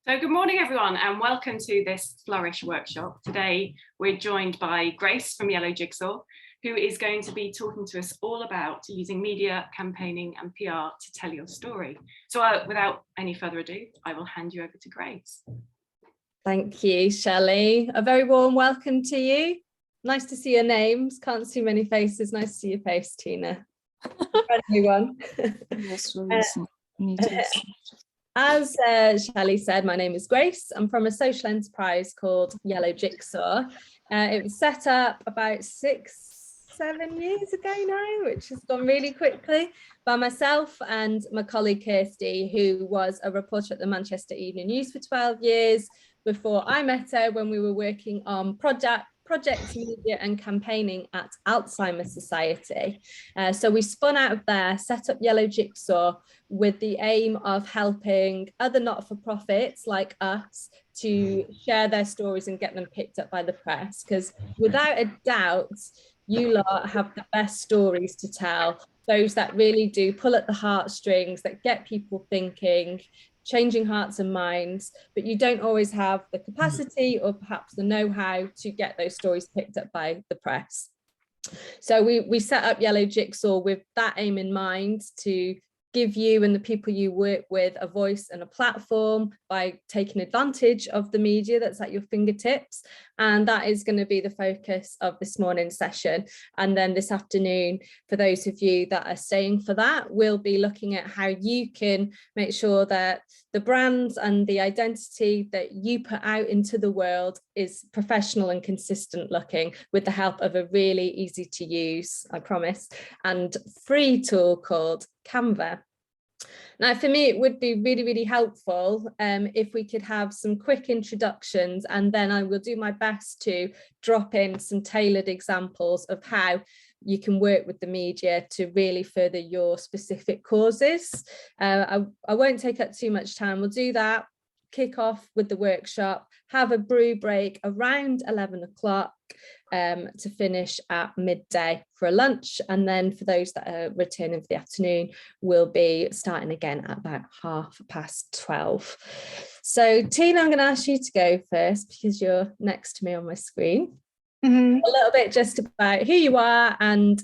So good morning everyone and welcome to this Flourish workshop. Today we're joined by Grace from Yellow Jigsaw, who is going to be talking to us all about using media, campaigning and PR to tell your story. So without any further ado, I will hand you over to Grace. Thank you, Shelley. A very warm welcome to you. Nice to see your names. Can't see many faces. Nice to see your face, Tina. Everyone. Yes, As Shelley said, my name is Grace. I'm from a social enterprise called Yellow Jigsaw. It was set up about 6-7 years ago now, which has gone really quickly, by myself and my colleague Kirsty, who was a reporter at the Manchester Evening News for 12 years before I met her when we were working on projects, media and campaigning at Alzheimer's Society. So we spun out of there, set up Yellow Jigsaw with the aim of helping other not-for-profits like us to share their stories and get them picked up by the press, because without a doubt, you lot have the best stories to tell, those that really do pull at the heartstrings, that get people thinking, changing hearts and minds, but you don't always have the capacity or perhaps the know-how to get those stories picked up by the press. So we set up Yellow Jigsaw with that aim in mind, to give you and the people you work with a voice and a platform by taking advantage of the media that's at your fingertips. And that is going to be the focus of this morning's session. And then this afternoon, for those of you that are staying for that, we'll be looking at how you can make sure that the brands and the identity that you put out into the world is professional and consistent looking, with the help of a really easy to use, I promise, and free tool called Canva. Now, for me, it would be really, really helpful if we could have some quick introductions, and then I will do my best to drop in some tailored examples of how you can work with the media to really further your specific causes. I won't take up too much time. We'll do that, kick off with the workshop, have a brew break around 11 o'clock to finish at midday for a lunch. And then for those that are returning for the afternoon, we'll be starting again at about 12:30. So Tina, I'm going to ask you to go first because you're next to me on my screen. A little bit just about who you are and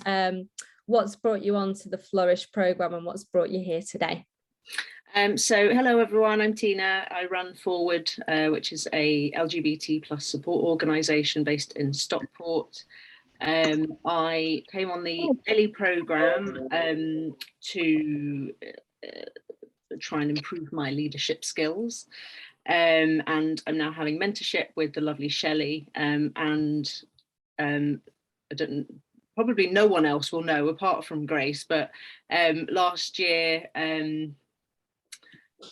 what's brought you onto the Flourish programme and what's brought you here today. So hello everyone, I'm Tina. I run Forward, which is a LGBT plus support organisation based in Stockport. I came on the Ellie programme to try and improve my leadership skills, and I'm now having mentorship with the lovely Shelley, and probably no one else will know apart from Grace, but last year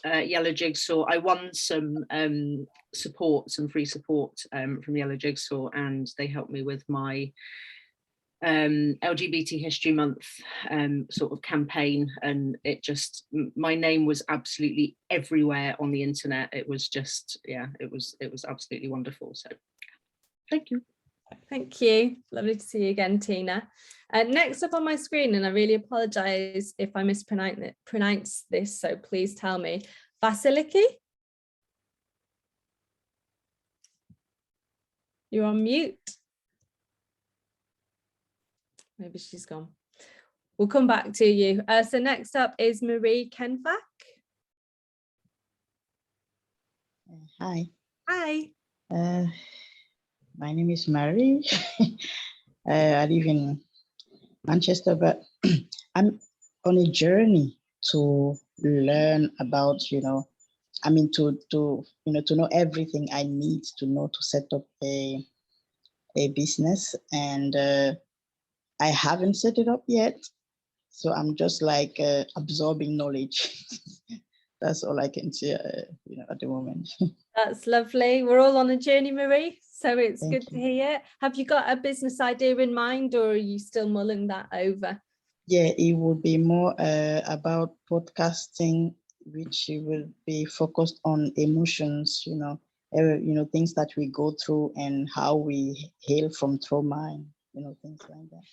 Yellow Jigsaw, I won some support, some free support from Yellow Jigsaw, and they helped me with my LGBT History Month sort of campaign, and it just, my name was absolutely everywhere on the internet. It was just, yeah, it was absolutely wonderful. So thank you. Thank you. Lovely to see you again, Tina. Next up on my screen, and I really apologise if I mispronounce this, so please tell me, Vasiliki? You're on mute. Maybe she's gone. We'll come back to you. So next up is Marie Kenfak. Hi. Hi. My name is Marie. I live in Manchester, but I'm on a journey to learn about, to know everything I need to know to set up a business, and I haven't set it up yet, so I'm just like absorbing knowledge. That's all I can say, at the moment. That's lovely. We're all on a journey, Marie, so it's good to hear. Have you got a business idea in mind, or are you still mulling that over? Yeah, it will be more about podcasting, which will be focused on emotions, things that we go through and how we heal from trauma, and things like that.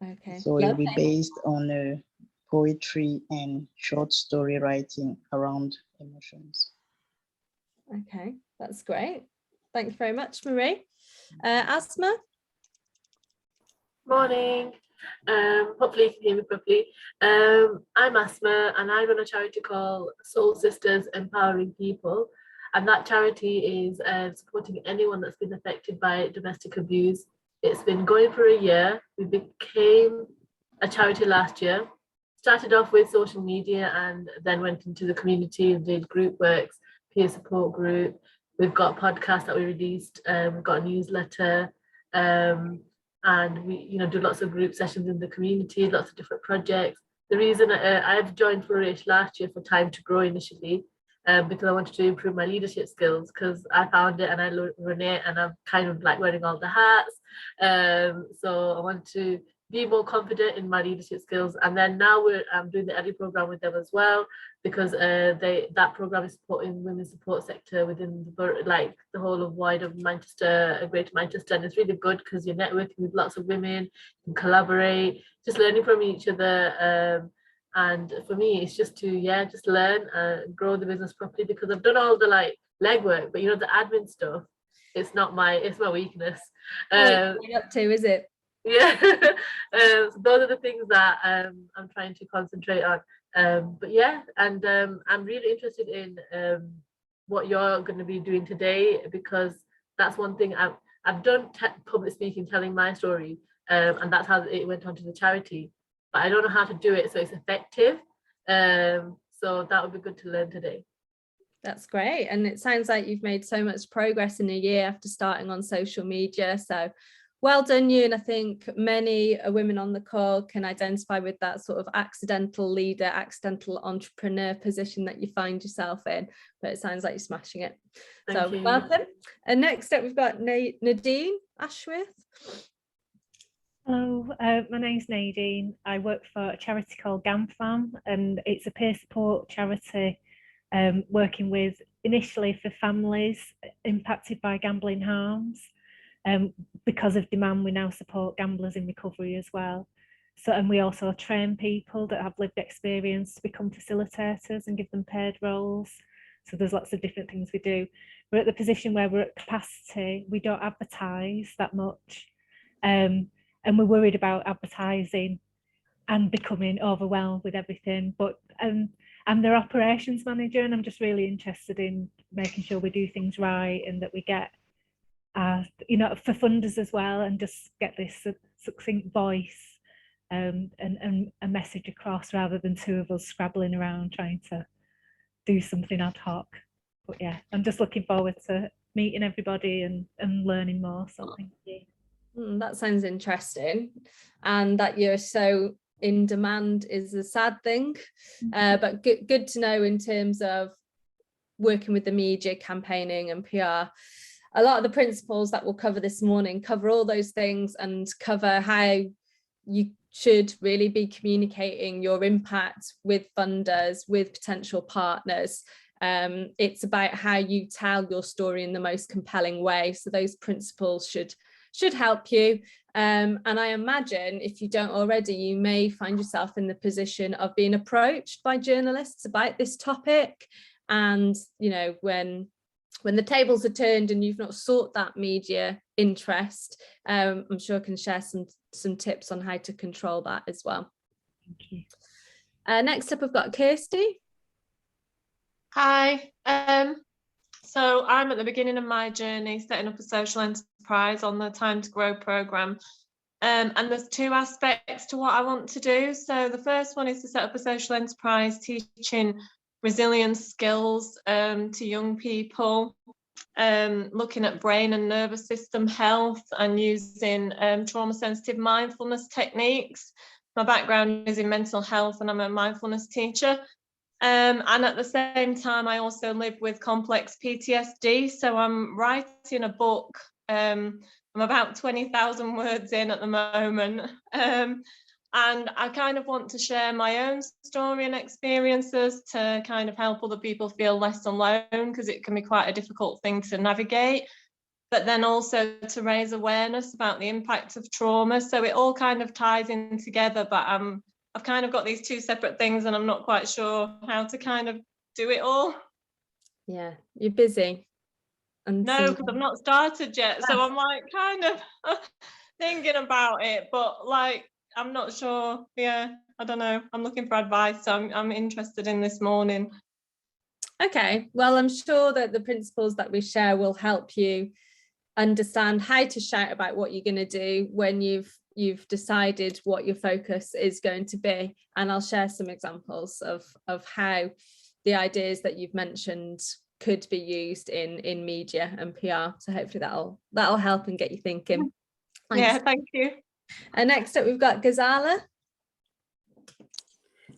Okay. So it will be based on poetry and short story writing around emotions. Okay, that's great. Thank you very much, Marie. Asma? Morning. Hopefully you can hear me properly. I'm Asma and I run a charity called Soul Sisters Empowering People. And that charity is supporting anyone that's been affected by domestic abuse. It's been going for a year. We became a charity last year. Started off with social media and then went into the community and did group works, peer support group. We've got a podcast that we released. We've got a newsletter. And we do lots of group sessions in the community, lots of different projects. The reason I've joined Flourish last year for Time to Grow initially, because I wanted to improve my leadership skills, because I found it and I run it and I'm kind of like wearing all the hats. So I want to be more confident in my leadership skills. And then now I'm doing the ELLI program with them as well, because that program is supporting women's support sector within the whole of wider Manchester, Greater Manchester, and it's really good because you're networking with lots of women, you can collaborate, just learning from each other. And for me, it's just to just learn and grow the business properly, because I've done all the legwork, but the admin stuff, it's my weakness. Up to, is it? Yeah. So those are the things that I'm trying to concentrate on. But yeah, and I'm really interested in what you're going to be doing today, because that's one thing I've done public speaking, telling my story, and that's how it went on to the charity, but I don't know how to do it so it's effective. So that would be good to learn today. That's great, and it sounds like you've made so much progress in a year after starting on social media, so well done you. And I think many women on the call can identify with that sort of accidental leader, accidental entrepreneur position that you find yourself in, but it sounds like you're smashing it. Thank you. Welcome. And next up we've got Nadine Ashworth. Hello, my name's Nadine. I work for a charity called GamFam, and it's a peer support charity working with initially for families impacted by gambling harms. Because of demand, we now support gamblers in recovery as well. So, and we also train people that have lived experience to become facilitators and give them paid roles. So there's lots of different things we do. We're at the position where we're at capacity. We don't advertise that much. And we're worried about advertising and becoming overwhelmed with everything. But I'm their operations manager, and I'm just really interested in making sure we do things right and that we get for funders as well, and just get this succinct voice and a message across, rather than two of us scrabbling around trying to do something ad hoc. But yeah, I'm just looking forward to meeting everybody and learning more. So thank you. That sounds interesting, and that you're so in demand is a sad thing, but good to know in terms of working with the media, campaigning and PR. A lot of the principles that we'll cover this morning cover all those things and cover how you should really be communicating your impact with funders, with potential partners. It's about how you tell your story in the most compelling way. So those principles should help you. And I imagine if you don't already, you may find yourself in the position of being approached by journalists about this topic. And, when the tables are turned and you've not sought that media interest, I'm sure I can share some tips on how to control that as well. Thank you. Next up, I've got Kirsty. Hi. So I'm at the beginning of my journey setting up a social enterprise on the Time to Grow programme. And there's two aspects to what I want to do. So the first one is to set up a social enterprise teaching resilience skills to young people, looking at brain and nervous system health and using trauma-sensitive mindfulness techniques. My background is in mental health and I'm a mindfulness teacher. And at the same time, I also live with complex PTSD. So I'm writing a book. I'm about 20,000 words in at the moment. And I kind of want to share my own story and experiences to kind of help other people feel less alone, because it can be quite a difficult thing to navigate, but then also to raise awareness about the impact of trauma. So it all kind of ties in together, but I've kind of got these two separate things and I'm not quite sure how to kind of do it all. Yeah, you're busy. And No, because I've not started yet. So I'm like kind of thinking about it, but like I'm not sure. Yeah, I don't know. I'm looking for advice. So I'm interested in this morning. Okay, well, I'm sure that the principles that we share will help you understand how to shout about what you're going to do when you've decided what your focus is going to be. And I'll share some examples of how the ideas that you've mentioned could be used in media and PR. So hopefully that'll help and get you thinking. Thanks. Yeah, thank you. And next up, we've got Ghazala.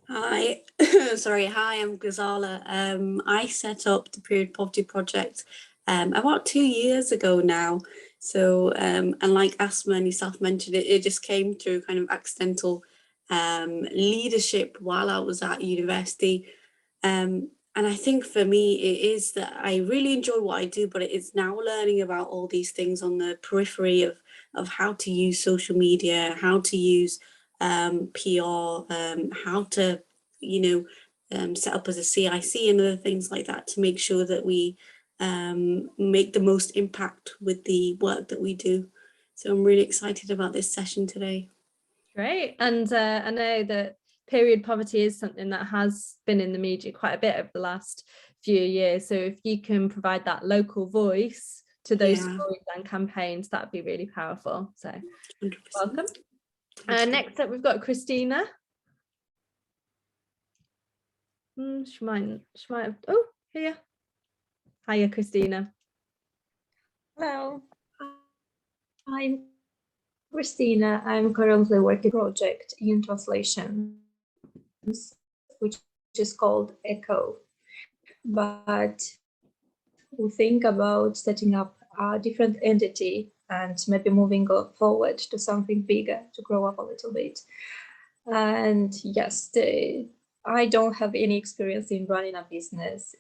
Hi, hi, I'm Ghazala. I set up the Period Poverty Project about 2 years ago now. So, and like Asma and yourself mentioned, it just came through kind of accidental leadership while I was at university. And I think for me, it is that I really enjoy what I do, but it's now learning about all these things on the periphery of how to use social media, how to use PR, how to, set up as a CIC and other things like that to make sure that we make the most impact with the work that we do. So I'm really excited about this session today. Great. And I know that period poverty is something that has been in the media quite a bit over the last few years. So if you can provide that local voice to those stories and campaigns, that'd be really powerful. So 100%. Welcome. Next up, we've got Christina. She might have, oh, here. Hiya, Christina. Hello, I'm Christina. I'm currently working on a project in translation, which is called ECHO. But we think about setting up a different entity and maybe moving forward to something bigger to grow up a little bit. And yes, I don't have any experience in running a business.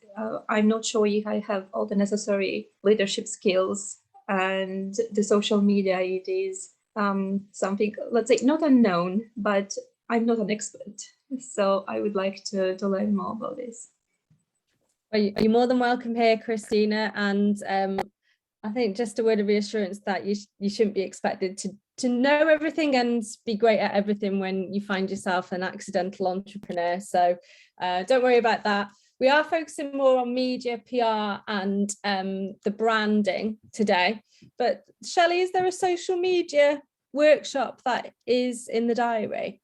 I'm not sure if I have all the necessary leadership skills, and the social media, it is something, let's say, not unknown, but I'm not an expert. So I would like to learn more about this. You're more than welcome here, Christina. And I think just a word of reassurance that you shouldn't be expected to know everything and be great at everything when you find yourself an accidental entrepreneur. So don't worry about that. We are focusing more on media, PR and the branding today. But Shelley, is there a social media workshop that is in the diary?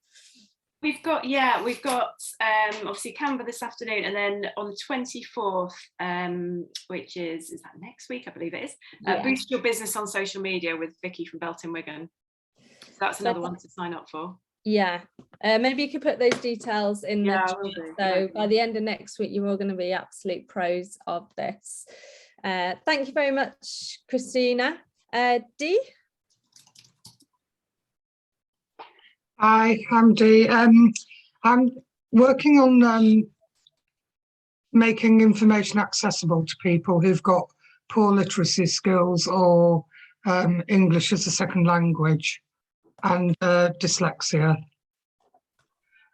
We've got obviously Canva this afternoon, and then on the 24th, which is that next week, I believe it is, Boost Your Business on Social Media with Vicky from Belton Wigan. So that's another one to sign up for. Yeah, maybe you could put those details in the chat. So by the end of next week, you're all going to be absolute pros of this. Thank you very much, Christina. Dee? Hi, I'm Dee. I'm working on making information accessible to people who've got poor literacy skills or English as a second language and dyslexia.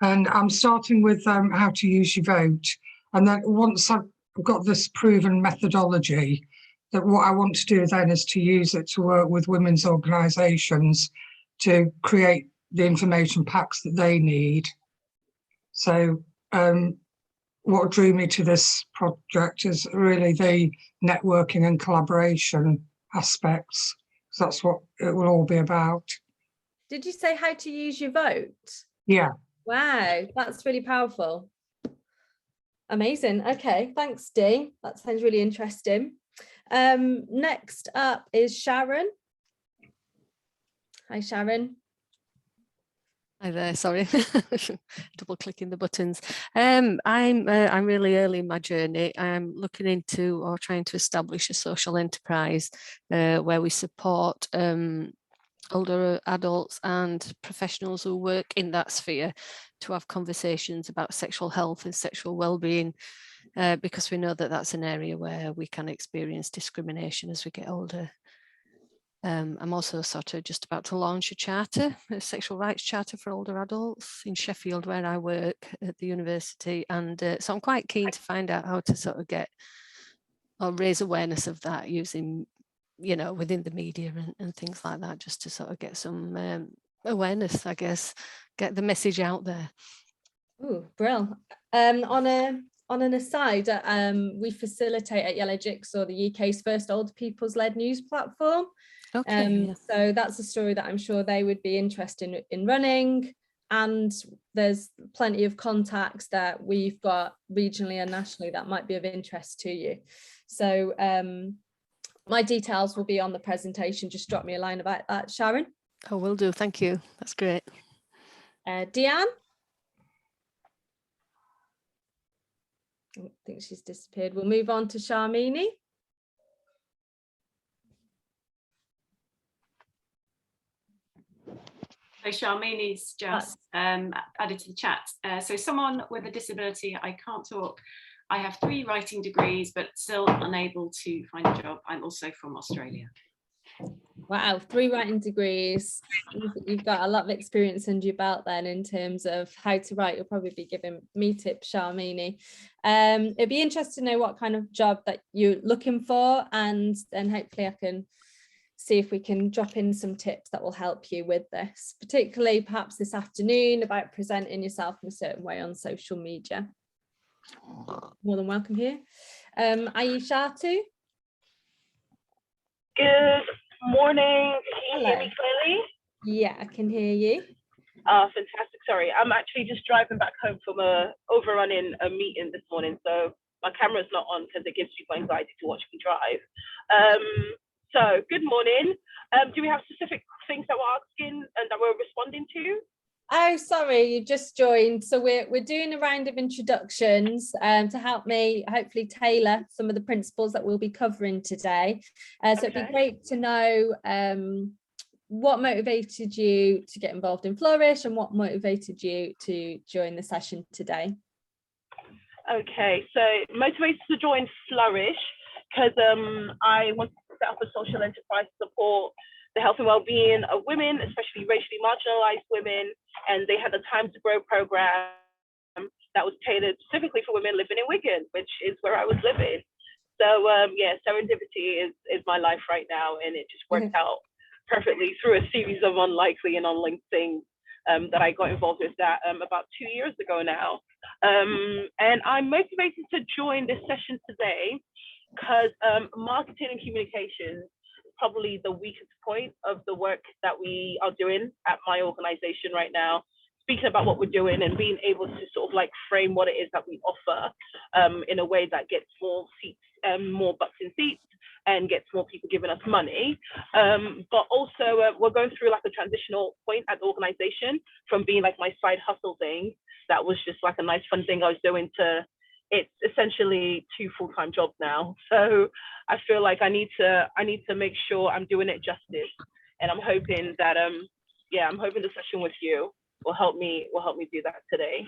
And I'm starting with how to use your vote. And then once I've got this proven methodology, that what I want to do then is to use it to work with women's organisations to create the information packs that they need. So what drew me to this project is really the networking and collaboration aspects. So that's what it will all be about. Did you say how to use your vote? Yeah. Wow, that's really powerful. Amazing. Okay, thanks, Dee. That sounds really interesting. Next up is Sharon. Hi, Sharon. Hi there, sorry, double clicking the buttons. I'm really early in my journey. I'm looking into or trying to establish a social enterprise where we support older adults and professionals who work in that sphere to have conversations about sexual health and sexual well-being, because we know that that's an area where we can experience discrimination as we get older. I'm also sort of just about to launch a charter, a sexual rights charter for older adults in Sheffield, where I work at the university. And so I'm quite keen to find out how to sort of get or raise awareness of that using, you know, within the media and things like that, just to sort of get some awareness, I guess, get the message out there. Oh, brill. On an aside, we facilitate at Yellow Jigsaw the UK's first older people's led news platform. Okay. So that's a story that I'm sure they would be interested in running. And there's plenty of contacts that we've got regionally and nationally that might be of interest to you. So my details will be on the presentation. Just drop me a line about that, Sharon. Oh, will do. Thank you. That's great. Deanne? I think she's disappeared. We'll move on to Sharmini. So Sharmini's just added to the chat. So someone with a disability, I can't talk. I have 3 writing degrees, but still unable to find a job. I'm also from Australia. Wow, 3 writing degrees. You've got a lot of experience under your belt then in terms of how to write. You'll probably be giving me tips, Sharmini. It'd be interesting to know what kind of job that you're looking for, and then hopefully I can see if we can drop in some tips that will help you with this, particularly perhaps this afternoon about presenting yourself in a certain way on social media. More than welcome here. Aishatu? Good morning. Can you hear me clearly? Yeah, I can hear you. Fantastic. Sorry, I'm actually just driving back home from overrunning a meeting this morning, so my camera's not on because it gives people anxiety to watch me drive. So good morning. Do we have specific things that we're asking and that we're responding to? Oh, sorry, you just joined. So we're doing a round of introductions to help me hopefully tailor some of the principles that we'll be covering today. So it'd be great to know what motivated you to get involved in Flourish and what motivated you to join the session today. Okay, so motivated to join Flourish because I wanted to set up a social enterprise to support the health and well-being of women, especially racially marginalized women, and they had a Time to Grow program that was tailored specifically for women living in Wigan, which is where I was living. So yeah, serendipity is my life right now, and it just worked out perfectly through a series of unlikely and unlinked things that I got involved with that about 2 years ago now. And I'm motivated to join this session today because marketing and communications is probably the weakest point of the work that we are doing at my organization right now. Speaking about what we're doing and being able to sort of like frame what it is that we offer in a way that gets more seats, more butts in seats, and gets more people giving us money. But also we're going through like a transitional point at the organization from being like my side hustle thing that was just like a nice fun thing I was doing to it's essentially 2 full-time jobs now. So I feel like I need to make sure I'm doing it justice. And I'm hoping that I'm hoping the session with you will help me do that today.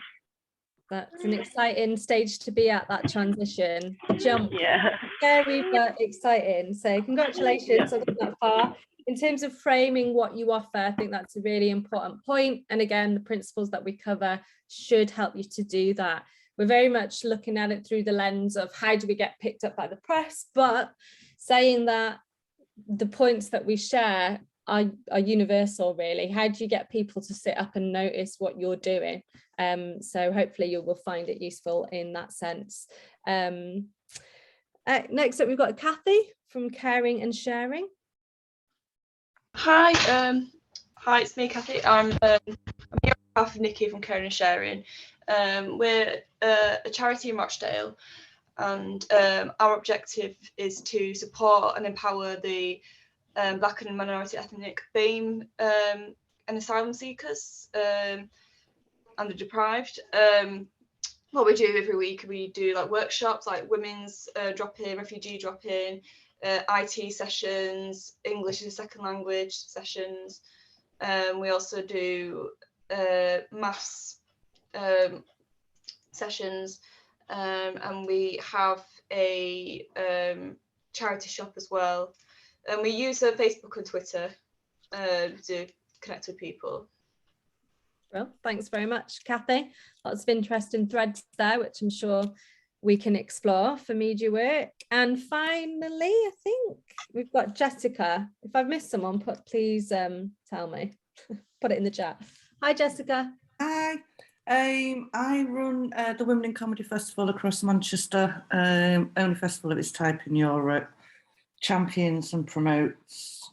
That's an exciting stage to be at, that transition jump. Yeah. Scary but exciting. So congratulations on that far. In terms of framing what you offer, I think that's a really important point. And again, the principles that we cover should help you to do that. We're very much looking at it through the lens of how do we get picked up by the press, but saying that the points that we share are universal, really. How do you get people to sit up and notice what you're doing? So hopefully you will find it useful in that sense. Next up, we've got Kathy from Caring and Sharing. Hi, it's me, Kathy. I'm here on behalf of Nikki from Caring and Sharing. We're a charity in Rochdale, and our objective is to support and empower the Black and minority ethnic BAME and asylum seekers and the deprived. What we do every week, we do like workshops like women's drop-in, refugee drop-in, IT sessions, English as a second language sessions. We also do maths sessions, and we have a charity shop as well. And we use Facebook and Twitter to connect with people. Well, thanks very much, Kathy. Lots of interesting threads there, which I'm sure we can explore for media work. And finally, I think we've got Jessica. If I've missed someone, please tell me. Put it in the chat. Hi, Jessica. Hi. I run the Women in Comedy Festival across Manchester, only festival of its type in Europe, champions and promotes,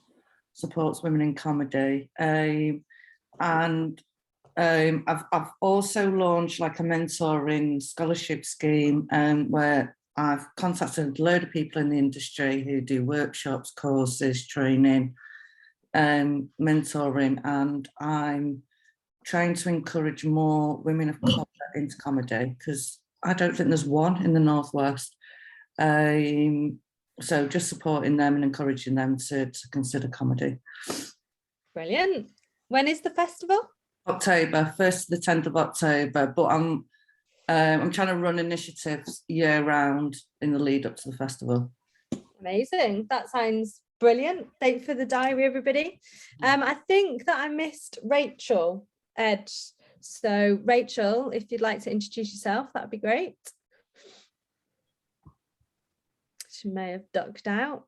supports women in comedy. And I've also launched like a mentoring scholarship scheme where I've contacted a load of people in the industry who do workshops, courses, training, mentoring, and I'm trying to encourage more women of colour into comedy, because I don't think there's one in the Northwest. So just supporting them and encouraging them to consider comedy. Brilliant. When is the festival? October, 1st to the 10th of October, but I'm trying to run initiatives year round in the lead up to the festival. Amazing. That sounds brilliant. Date for the diary, everybody. I think that I missed Rachel Ed. So Rachel, if you'd like to introduce yourself, that'd be great. She may have ducked out.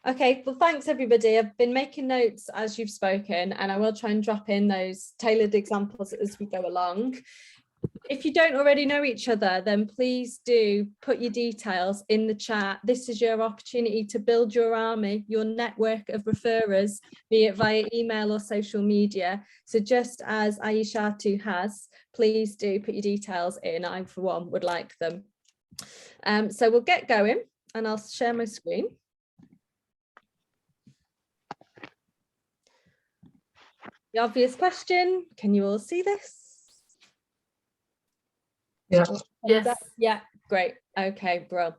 Okay, well, thanks everybody. I've been making notes as you've spoken, and I will try and drop in those tailored examples as we go along. If you don't already know each other, then please do put your details in the chat. This is your opportunity to build your army, your network of referrers, be it via email or social media. So just as Aishatu has, please do put your details in. I, for one, would like them. So we'll get going, and I'll share my screen. The obvious question, can you all see this? Yeah. Yes. Yeah, great. Okay, bro.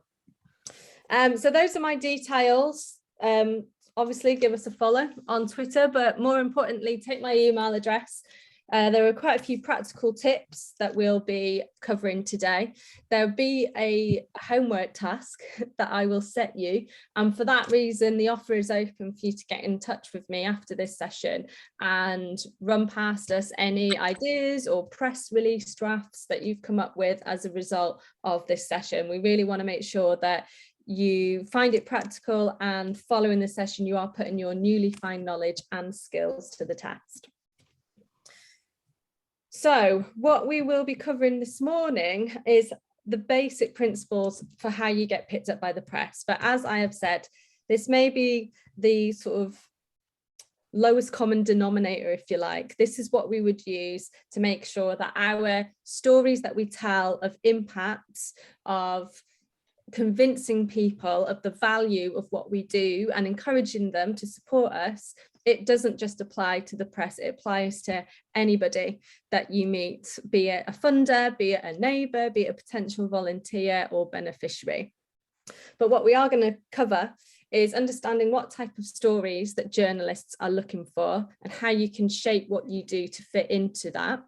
So those are my details. Obviously give us a follow on Twitter, but more importantly, take my email address. There are quite a few practical tips that we'll be covering today. There'll be a homework task that I will set you. And for that reason, the offer is open for you to get in touch with me after this session and run past us any ideas or press release drafts that you've come up with as a result of this session. We really want to make sure that you find it practical, and following the session, you are putting your newly found knowledge and skills to the test. So what we will be covering this morning is the basic principles for how you get picked up by the press. But as I have said, this may be the sort of lowest common denominator, if you like. This is what we would use to make sure that our stories that we tell of impacts, of convincing people of the value of what we do and encouraging them to support us, it doesn't just apply to the press, it applies to anybody that you meet, be it a funder, be it a neighbour, be it a potential volunteer or beneficiary. But what we are going to cover is understanding what type of stories that journalists are looking for and how you can shape what you do to fit into that.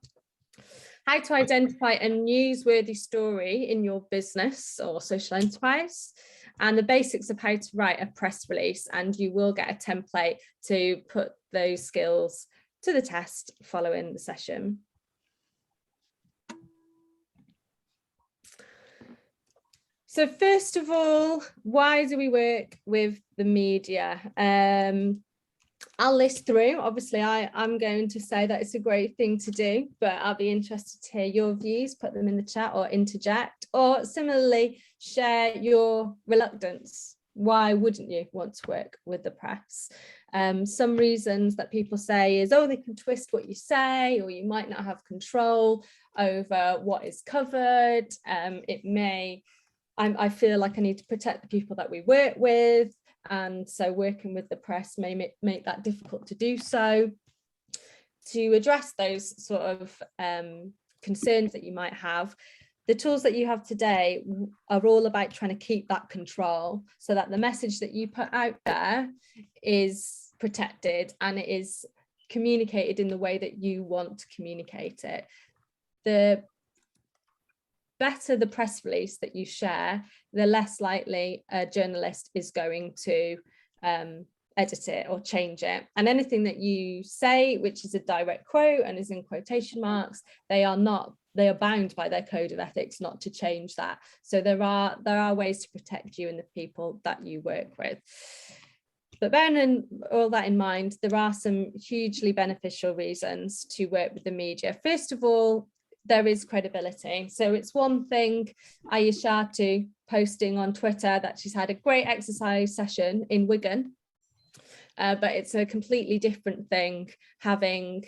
How to identify a newsworthy story in your business or social enterprise, and the basics of how to write a press release, and you will get a template to put those skills to the test following the session. So first of all, why do we work with the media? I'll list through. Obviously, I'm going to say that it's a great thing to do, but I'll be interested to hear your views, put them in the chat or interject, or similarly, share your reluctance. Why wouldn't you want to work with the press? Some reasons that people say is, oh, they can twist what you say, or you might not have control over what is covered. It may, I feel like I need to protect the people that we work with, and so working with the press may make that difficult to do so. To address those sort of concerns that you might have, the tools that you have today are all about trying to keep that control so that the message that you put out there is protected and it is communicated in the way that you want to communicate it. The better the press release that you share, the less likely a journalist is going to edit it or change it. And anything that you say, which is a direct quote and is in quotation marks, they are not they are bound by their code of ethics not to change that. So there are ways to protect you and the people that you work with. But bearing all that in mind, there are some hugely beneficial reasons to work with the media. First of all, there is credibility. So it's one thing, Ayeshatu posting on Twitter that she's had a great exercise session in Wigan, but it's a completely different thing having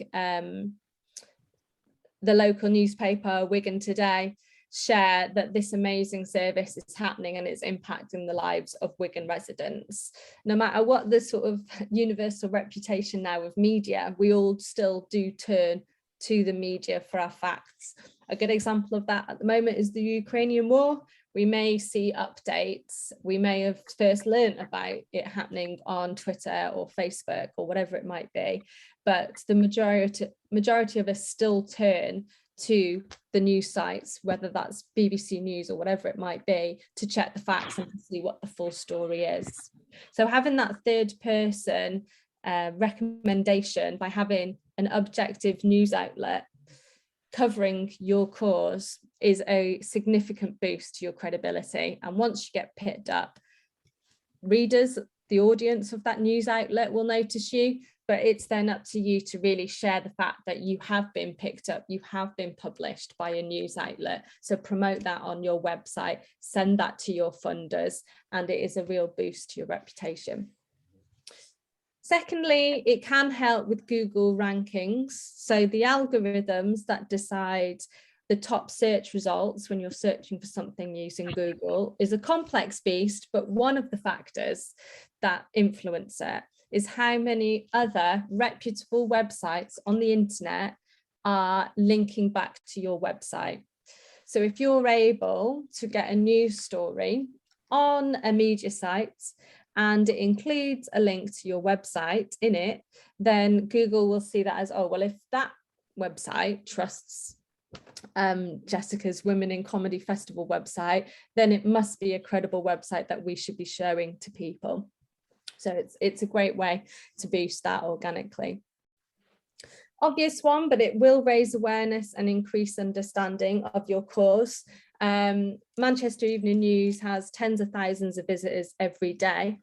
the local newspaper, Wigan Today, share that this amazing service is happening and it's impacting the lives of Wigan residents. No matter what the sort of universal reputation now of media, we all still do turn to the media for our facts. A good example of that at the moment is the Ukrainian war. We may see updates, we may have first learned about it happening on Twitter or Facebook or whatever it might be, but the majority of us still turn to the news sites, whether that's BBC News or whatever it might be, to check the facts and to see what the full story is. So having that third person recommendation by having an objective news outlet covering your cause is a significant boost to your credibility. And once you get picked up, readers, the audience of that news outlet will notice you, but it's then up to you to really share the fact that you have been picked up, you have been published by a news outlet. So promote that on your website, send that to your funders, and it is a real boost to your reputation. Secondly, it can help with Google rankings. So the algorithms that decide the top search results when you're searching for something using Google is a complex beast, but one of the factors that influence it is how many other reputable websites on the internet are linking back to your website. So if you're able to get a news story on a media site and it includes a link to your website in it, then Google will see that as, oh, well, if that website trusts Jessica's Women in Comedy Festival website, then it must be a credible website that we should be showing to people. So it's a great way to boost that organically. Obvious one, but it will raise awareness and increase understanding of your cause. Manchester Evening News has tens of thousands of visitors every day.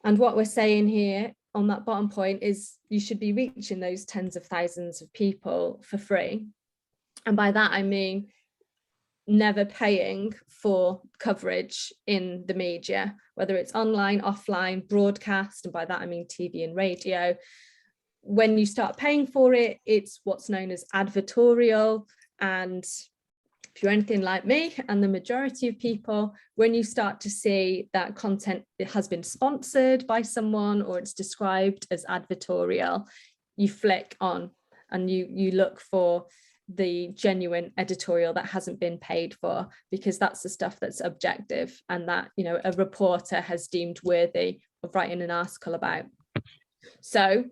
And what we're saying here on that bottom point is you should be reaching those tens of thousands of people for free. And by that, I mean never paying for coverage in the media, whether it's online, offline, broadcast, and by that I mean TV and radio. When you start paying for it, it's what's known as advertorial. And if you're anything like me and the majority of people, when you start to see that content has been sponsored by someone or it's described as advertorial, you flick on and you look for the genuine editorial that hasn't been paid for, because that's the stuff that's objective and that, you know, a reporter has deemed worthy of writing an article about. So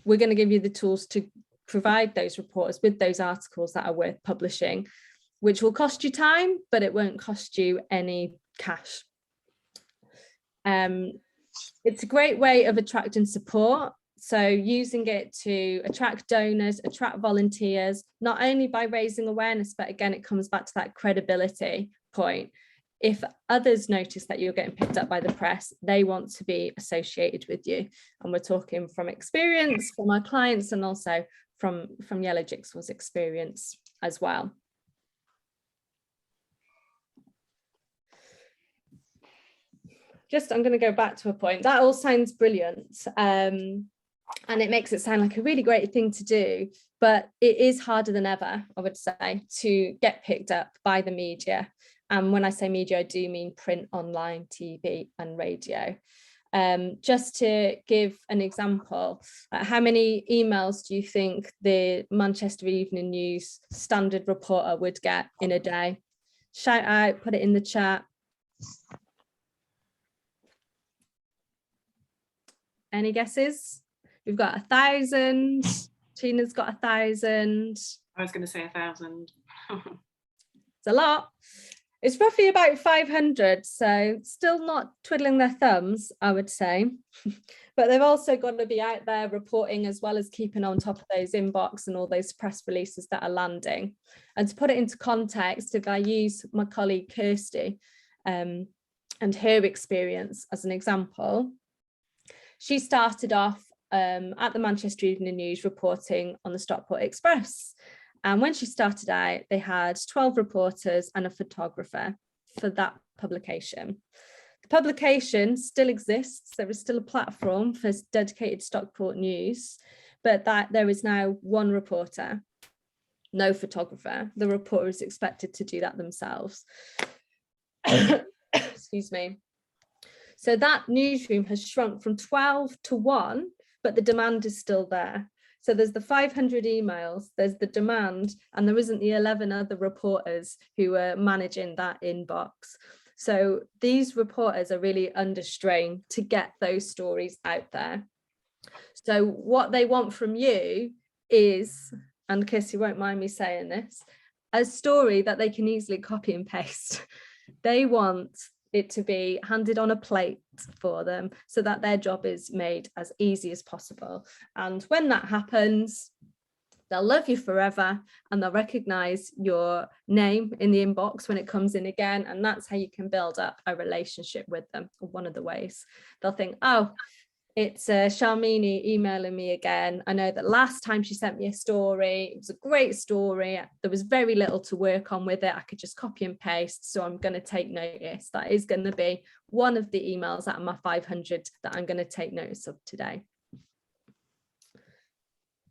we're going to give you the tools to provide those reporters with those articles that are worth publishing, which will cost you time, but it won't cost you any cash. It's a great way of attracting support. So using it to attract donors, attract volunteers, not only by raising awareness, but again, it comes back to that credibility point. If others notice that you're getting picked up by the press, they want to be associated with you. And we're talking from experience from our clients and also from Yellow Jigsaw's experience as well. I'm going to go back to a point. That all sounds brilliant. And it makes it sound like a really great thing to do, but it is harder than ever, I would say, to get picked up by the media. And when I say media, I do mean print, online, TV and radio. Just to give an example, how many emails do you think the Manchester Evening News standard reporter would get in a day? Shout out, put it in the chat. Any guesses? We've got 1,000. Tina's got 1,000. I was going to say 1,000. It's a lot. It's roughly about 500, so still not twiddling their thumbs, I would say. But they've also got to be out there reporting, as well as keeping on top of those inbox and all those press releases that are landing. And to put it into context, if I use my colleague Kirsty and her experience as an example, she started off at the Manchester Evening News reporting on the Stockport Express. And when she started out, they had 12 reporters and a photographer for that publication. The publication still exists. There is still a platform for dedicated Stockport news, but that there is now one reporter, no photographer. The reporter is expected to do that themselves. Excuse me. So that newsroom has shrunk from 12 to 1, but the demand is still there. So there's the 500 emails, there's the demand, and there isn't the 11 other reporters who are managing that inbox. So these reporters are really under strain to get those stories out there. So what they want from you is, and Kirsty won't mind me saying this, a story that they can easily copy and paste. They want it to be handed on a plate for them so that their job is made as easy as possible. And when that happens, they'll love you forever and they'll recognize your name in the inbox when it comes in again. And that's how you can build up a relationship with them. One of the ways they'll think, oh, it's Sharmini emailing me again. I know that last time she sent me a story, it was a great story. There was very little to work on with it. I could just copy and paste. So I'm going to take notice. That is going to be one of the emails out of my 500 that I'm going to take notice of today.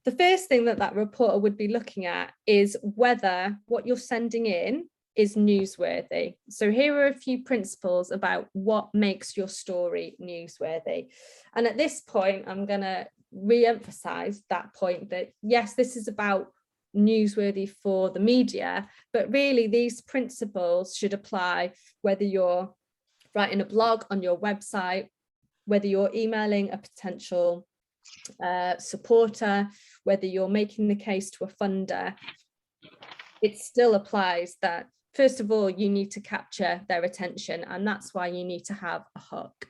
The first thing that reporter would be looking at is whether what you're sending in is newsworthy. So here are a few principles about what makes your story newsworthy. And at this point, I'm going to re-emphasize that point that yes, this is about newsworthy for the media, but really these principles should apply whether you're writing a blog on your website, whether you're emailing a potential supporter, whether you're making the case to a funder. It still applies that first of all, you need to capture their attention, and that's why you need to have a hook.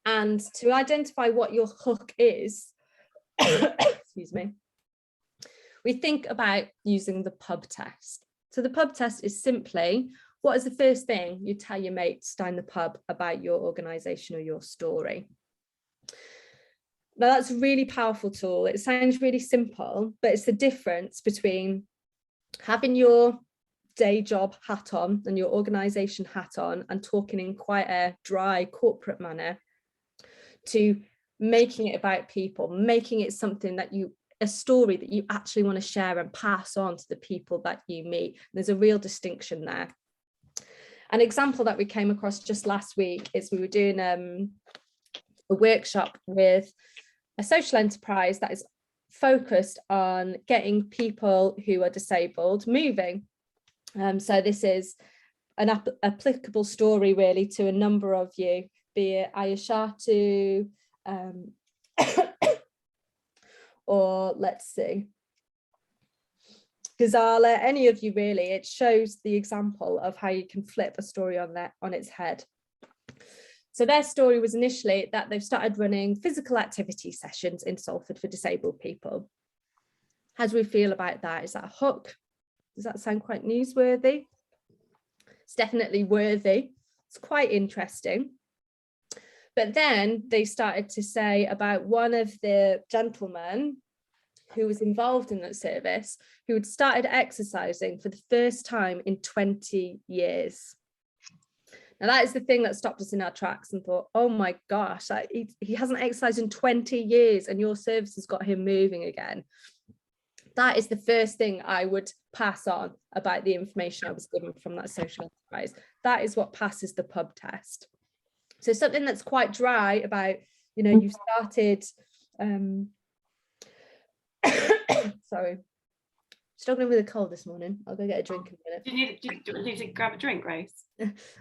And to identify what your hook is, excuse me, we think about using the pub test. So the pub test is simply, what is the first thing you tell your mates down the pub about your organisation or your story? Now that's a really powerful tool. It sounds really simple, but it's the difference between having your day job hat on and your organisation hat on and talking in quite a dry corporate manner to making it about people, making it something that a story that you actually want to share and pass on to the people that you meet. There's a real distinction there. An example that we came across just last week is we were doing a workshop with a social enterprise that is focused on getting people who are disabled moving. So this is an applicable story really to a number of you, be it Ayashatu, or let's see, Ghazala, any of you really. It shows the example of how you can flip a story on its head. So their story was initially that they've started running physical activity sessions in Salford for disabled people. How do we feel about that? Is that a hook? Does that sound quite newsworthy? It's definitely worthy. It's quite interesting. But then they started to say about one of the gentlemen who was involved in that service, who had started exercising for the first time in 20 years. Now that is the thing that stopped us in our tracks and thought, oh my gosh, he hasn't exercised in 20 years and your service has got him moving again. That is the first thing I would pass on about the information I was given from that social enterprise. That is what passes the pub test. So something that's quite dry about, you know, you've started, sorry, struggling with a cold this morning. I'll go get a drink in a minute. Do you need to grab a drink, Grace?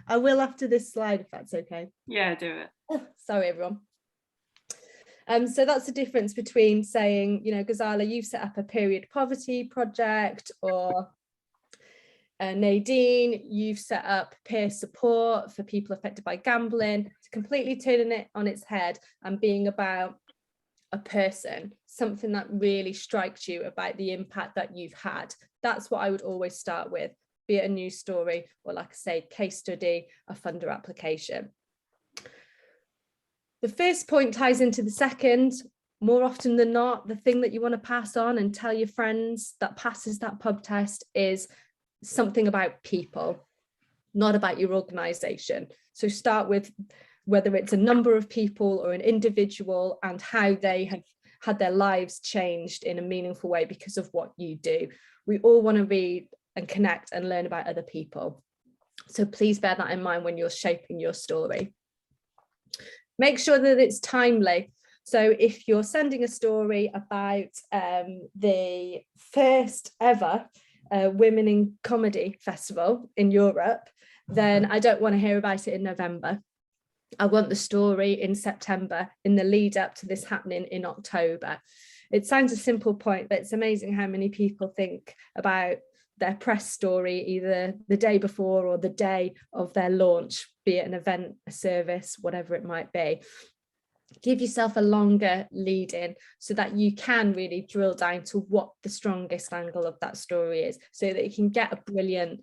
I will after this slide, if that's okay. Yeah, do it. Oh, sorry, everyone. So that's the difference between saying, you know, Ghazala, you've set up a period poverty project, or Nadine, you've set up peer support for people affected by gambling, completely turning it on its head and being about a person, something that really strikes you about the impact that you've had. That's what I would always start with, be it a news story or, like I say, case study, a funder application. The first point ties into the second. More often than not, the thing that you want to pass on and tell your friends that passes that pub test is something about people, not about your organisation. So start with whether it's a number of people or an individual and how they have had their lives changed in a meaningful way because of what you do. We all want to read and connect and learn about other people. So please bear that in mind when you're shaping your story. Make sure that it's timely. So if you're sending a story about the first ever Women in Comedy Festival in Europe, then I don't want to hear about it in November. I want the story in September, in the lead up to this happening in October. It sounds a simple point, but it's amazing how many people think about their press story either the day before or the day of their launch, be it an event, a service, whatever it might be. Give yourself a longer lead in so that you can really drill down to what the strongest angle of that story is, so that you can get a brilliant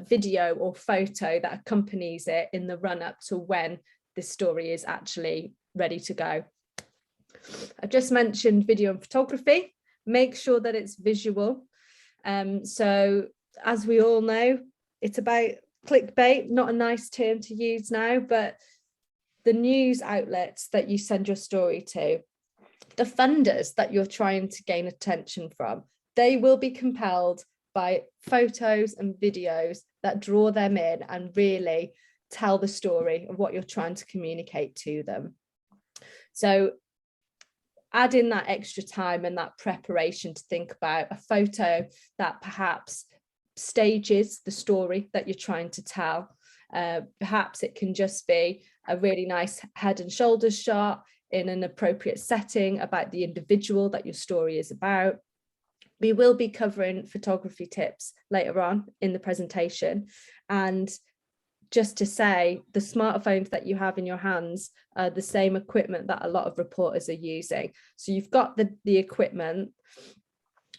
video or photo that accompanies it in the run up to when this story is actually ready to go. I've just mentioned video and photography. Make sure that it's visual. So as we all know, it's about clickbait, not a nice term to use now, but the news outlets that you send your story to, the funders that you're trying to gain attention from, they will be compelled by photos and videos that draw them in and really tell the story of what you're trying to communicate to them. So add in that extra time and that preparation to think about a photo that perhaps stages the story that you're trying to tell. Perhaps it can just be a really nice head and shoulders shot in an appropriate setting about the individual that your story is about. We will be covering photography tips later on in the presentation. And just to say, the smartphones that you have in your hands are the same equipment that a lot of reporters are using. So you've got the equipment.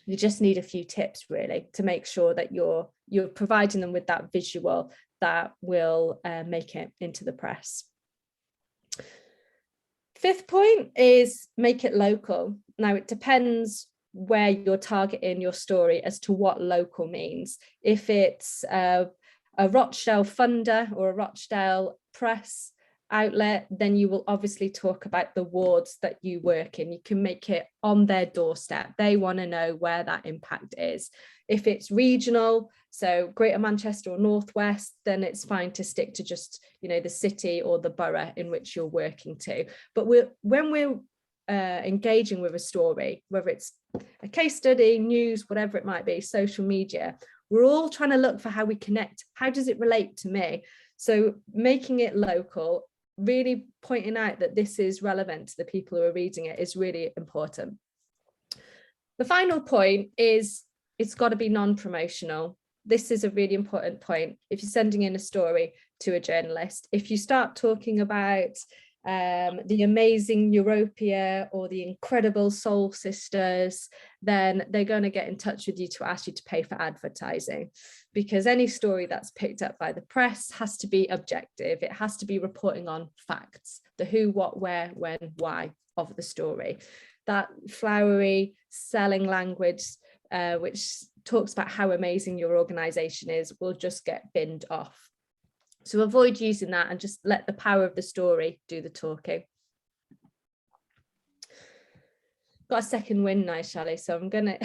You just need a few tips really to make sure that you're providing them with that visual that will make it into the press. Fifth point is make it local. Now it depends where you're targeting your story as to what local means. If it's a Rochdale funder or a Rochdale press outlet, then you will obviously talk about the wards that you work in. You can make it on their doorstep. They want to know where that impact is. If it's regional, so Greater Manchester or Northwest, then it's fine to stick to just, the city or the borough in which you're working to. But when we're engaging with a story, whether it's a case study, news, whatever it might be, social media, we're all trying to look for how we connect. How does it relate to me? So making it local, really pointing out that this is relevant to the people who are reading it is really important. The final point is it's got to be non-promotional. This is a really important point. If you're sending in a story to a journalist, if you start talking about the amazing Europia or the incredible Soul Sisters, then they're going to get in touch with you to ask you to pay for advertising, because any story that's picked up by the press has to be objective. It has to be reporting on facts, the who, what, where, when, why of the story. That flowery selling language, which talks about how amazing your organisation is, will just get binned off. So avoid using that and just let the power of the story do the talking. Got a second wind now, Shally, so I'm gonna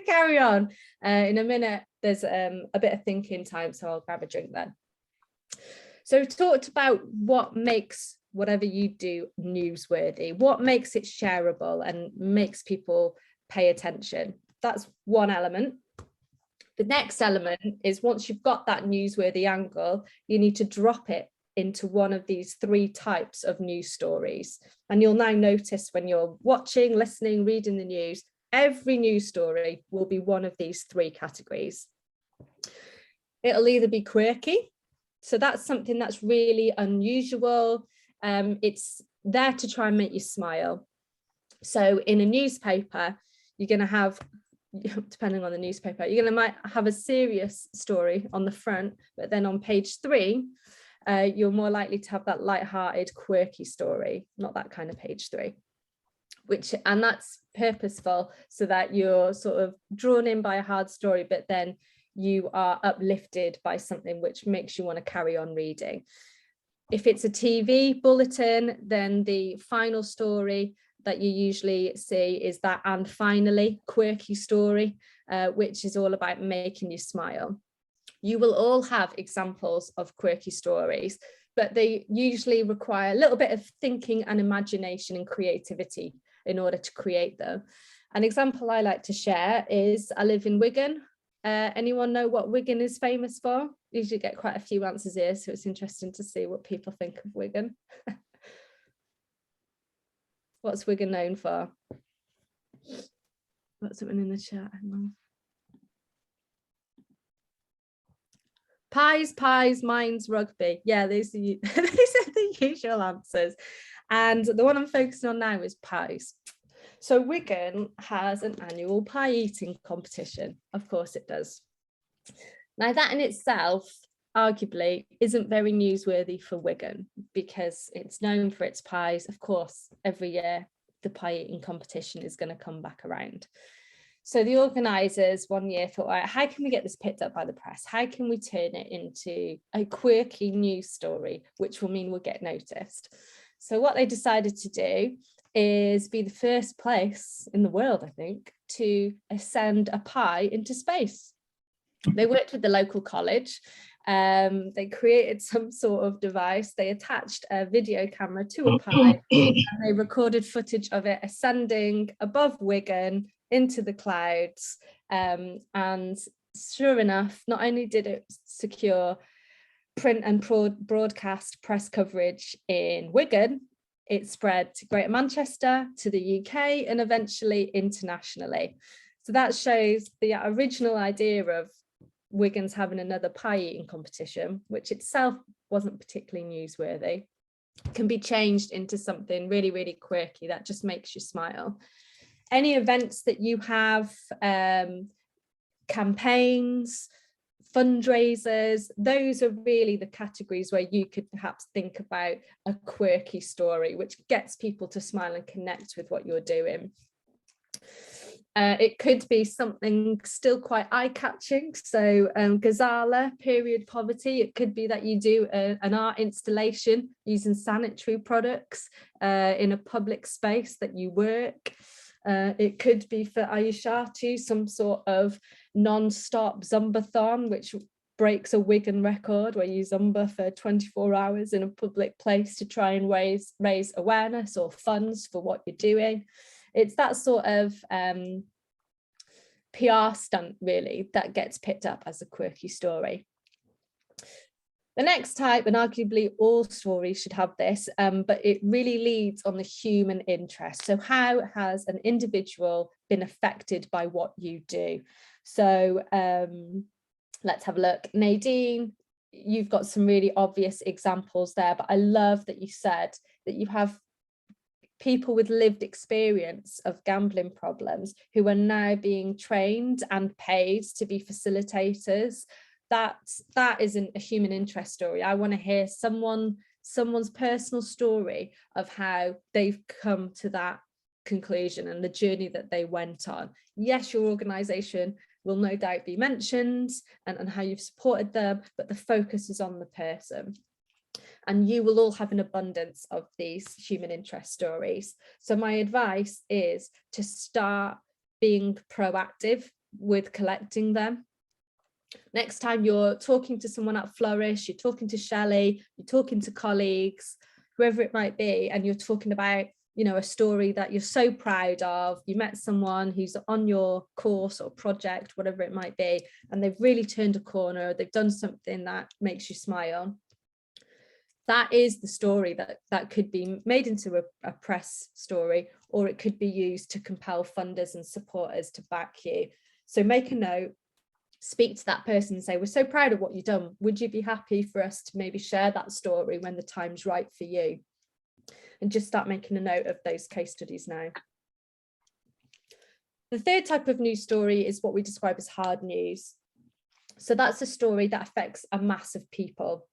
carry on. In a minute, there's a bit of thinking time, so I'll grab a drink then. So we've talked about what makes whatever you do newsworthy, what makes it shareable and makes people pay attention. That's one element. The next element is, once you've got that newsworthy angle, you need to drop it into one of these three types of news stories. And you'll now notice when you're watching, listening, reading the news, every news story will be one of these three categories. It'll either be quirky, so that's something that's really unusual. It's there to try and make you smile. So in a newspaper, you're going to have, depending on the newspaper, you're going to might have a serious story on the front, but then on page 3, you're more likely to have that light-hearted, quirky story, not that kind of page 3. And that's purposeful so that you're sort of drawn in by a hard story, but then you are uplifted by something which makes you want to carry on reading. If it's a TV bulletin, then the final story that you usually see is that "and finally" quirky story, which is all about making you smile. You will all have examples of quirky stories, but they usually require a little bit of thinking and imagination and creativity in order to create them. An example I like to share is I live in Wigan. Anyone know what Wigan is famous for? Usually get quite a few answers here, so it's interesting to see what people think of Wigan. What's Wigan known for? What's something in the chat? Pies, mines, rugby. Yeah, these are the usual answers. And the one I'm focusing on now is pies. So Wigan has an annual pie eating competition. Of course it does. Now that in itself, arguably, isn't very newsworthy for Wigan because it's known for its pies. Of course, every year the pie eating competition is going to come back around. So the organisers one year thought, right, how can we get this picked up by the press? How can we turn it into a quirky news story, which will mean we'll get noticed? So what they decided to do is be the first place in the world, I think, to send a pie into space. They worked with the local college. They created some sort of device. They attached a video camera to a pie and they recorded footage of it ascending above Wigan into the clouds. And sure enough, not only did it secure print and broadcast press coverage in Wigan, it spread to Greater Manchester, to the UK, and eventually internationally. So that shows the original idea of Wigan's having another pie eating competition, which itself wasn't particularly newsworthy, can be changed into something really, really quirky that just makes you smile. Any events that you have, campaigns, fundraisers, those are really the categories where you could perhaps think about a quirky story which gets people to smile and connect with what you're doing. It could be something still quite eye-catching, so Ghazala, period poverty. It could be that you do an art installation using sanitary products in a public space that you work. It could be for Ayushatu, some sort of non-stop Zumbathon, which breaks a Wigan record where you Zumba for 24 hours in a public place to try and raise awareness or funds for what you're doing. It's that sort of PR stunt, really, that gets picked up as a quirky story. The next type, and arguably all stories should have this, but it really leads on the human interest. So how has an individual been affected by what you do? So let's have a look. Nadine, you've got some really obvious examples there, but I love that you said that you have people with lived experience of gambling problems who are now being trained and paid to be facilitators. That isn't a human interest story. I want to hear someone's personal story of how they've come to that conclusion and the journey that they went on. Yes, your organisation will no doubt be mentioned and how you've supported them, but the focus is on the person. And you will all have an abundance of these human interest stories. So my advice is to start being proactive with collecting them. Next time you're talking to someone at Flourish, you're talking to Shelley, you're talking to colleagues, whoever it might be, and you're talking about, you know, a story that you're so proud of, you met someone who's on your course or project, whatever it might be, and they've really turned a corner, they've done something that makes you smile. That is the story that could be made into a press story, or it could be used to compel funders and supporters to back you. So make a note, speak to that person and say, we're so proud of what you've done. Would you be happy for us to maybe share that story when the time's right for you? And just start making a note of those case studies now. The third type of news story is what we describe as hard news. So that's a story that affects a mass of people.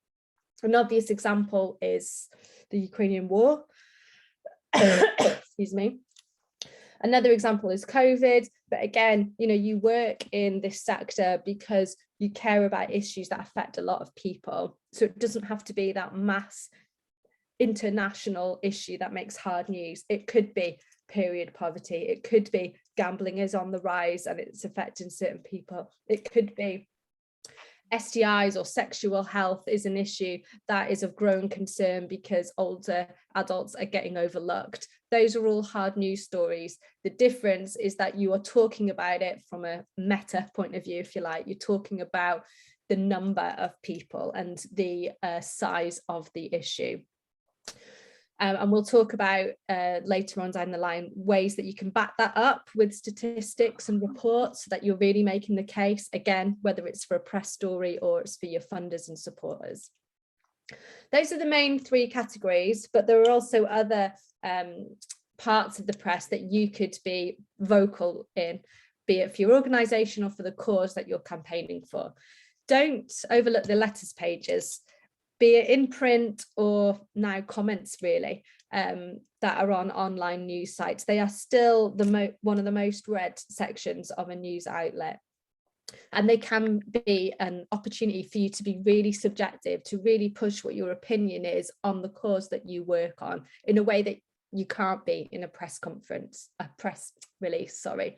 An obvious example is the Ukrainian war. Excuse me. Another example is COVID, but again, you know, you work in this sector because you care about issues that affect a lot of people. So it doesn't have to be that mass international issue that makes hard news. It could be period poverty. It could be gambling is on the rise and it's affecting certain people. It could be STIs or sexual health is an issue that is of growing concern because older adults are getting overlooked. Those are all hard news stories. The difference is that you are talking about it from a meta point of view, if you like. You're talking about the number of people and the size of the issue. And we'll talk about later on down the line ways that you can back that up with statistics and reports so that you're really making the case, again, whether it's for a press story or it's for your funders and supporters. Those are the main three categories, but there are also other parts of the press that you could be vocal in, be it for your organisation or for the cause that you're campaigning for. Don't overlook the letters pages, be it in print or now comments really, that are on online news sites. They are still one of the most read sections of a news outlet. And they can be an opportunity for you to be really subjective, to really push what your opinion is on the cause that you work on in a way that you can't be in a press release, sorry.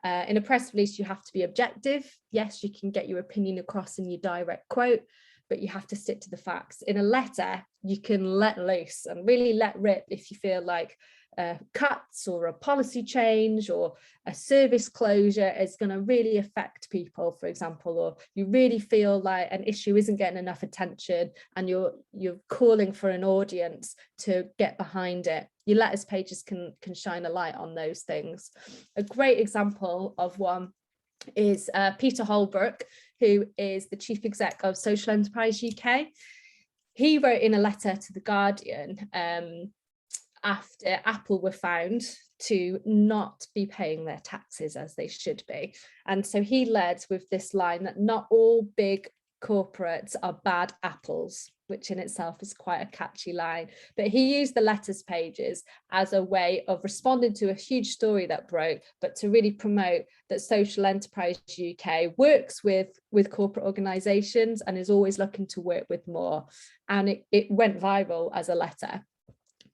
In a press release, you have to be objective. Yes, you can get your opinion across in your direct quote, but you have to stick to the facts. In a letter, you can let loose and really let rip if you feel like cuts or a policy change or a service closure is going to really affect people, for example, or you really feel like an issue isn't getting enough attention and you're calling for an audience to get behind it. Your letters pages can shine a light on those things. A great example of one is Peter Holbrook, who is the Chief Exec of Social Enterprise UK. He wrote in a letter to The Guardian after Apple were found to not be paying their taxes as they should be. And so he led with this line that not all big corporates are bad apples, which in itself is quite a catchy line. But he used the letters pages as a way of responding to a huge story that broke, but to really promote that Social Enterprise UK works with corporate organisations and is always looking to work with more. And it went viral as a letter.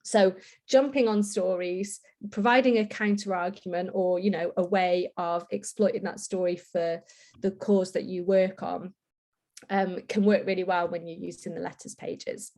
So jumping on stories, providing a counter argument or, you know, a way of exploiting that story for the cause that you work on can work really well when you're using the letters pages.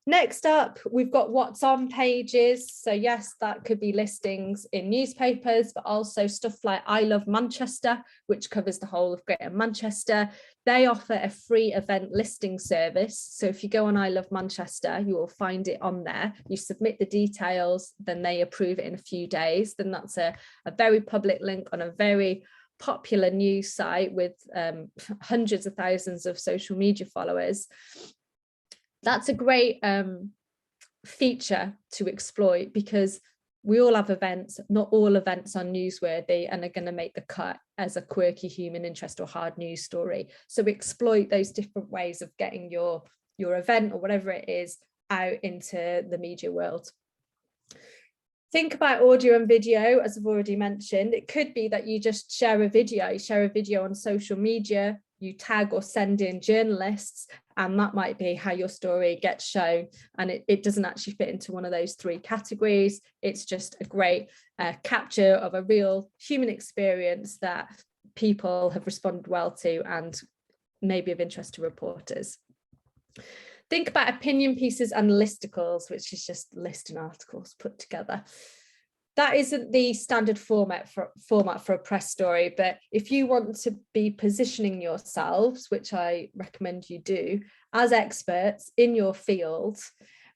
Next up, we've got what's on pages. So yes, that could be listings in newspapers, but also stuff like I Love Manchester, which covers the whole of Greater Manchester. They offer a free event listing service. So if you go on I Love Manchester, you will find it on there. You submit the details, then they approve it in a few days. Then that's a very public link on a very popular news site with hundreds of thousands of social media followers. That's a great feature to exploit because we all have events. Not all events are newsworthy and are going to make the cut as a quirky human interest or hard news story. So exploit those different ways of getting your event or whatever it is out into the media world. Think about audio and video, as I've already mentioned. It could be that you just share a video on social media, you tag or send in journalists, and that might be how your story gets shown. And it doesn't actually fit into one of those three categories. It's just a great capture of a real human experience that people have responded well to and maybe of interest to reporters. Think about opinion pieces and listicles, which is just listing articles put together. That isn't the standard format for a press story, but if you want to be positioning yourselves, which I recommend you do, as experts in your field,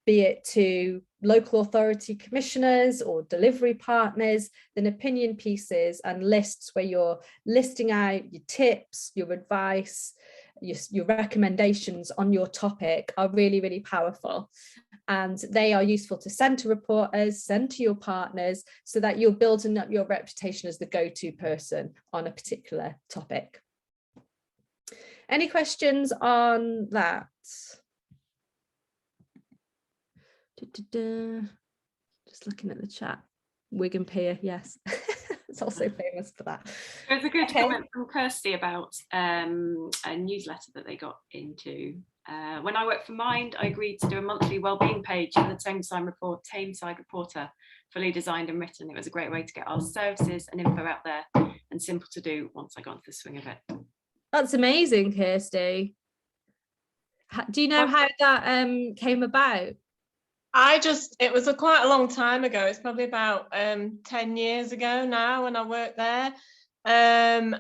be it to local authority commissioners or delivery partners, then opinion pieces and lists where you're listing out your tips, your advice, your recommendations on your topic are really, really powerful. And they are useful to send to reporters, send to your partners, so that you're building up your reputation as the go-to person on a particular topic. Any questions on that? Just looking at the chat. Wigan Pier, yes. It's also famous for that. There's a good comment from Kirsty about a newsletter that they got into. When I worked for Mind, I agreed to do a monthly wellbeing page for the Tameside Reporter, fully designed and written. It was a great way to get our services and info out there, and simple to do once I got into the swing of it. That's amazing, Kirsty. Do you know how that came about? It was quite a long time ago. It's probably about 10 years ago now when I worked there. And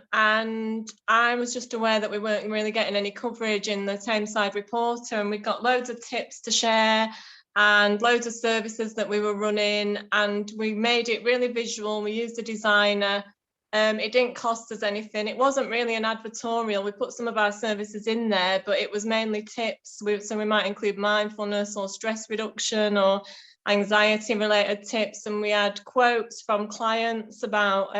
I was just aware that we weren't really getting any coverage in the Tameside Reporter, and we got loads of tips to share and loads of services that we were running, and we made it really visual. We used a designer. It didn't cost us anything. It wasn't really an advertorial. We put some of our services in there, but it was mainly tips. So we might include mindfulness or stress reduction or anxiety related tips. And we had quotes from clients about,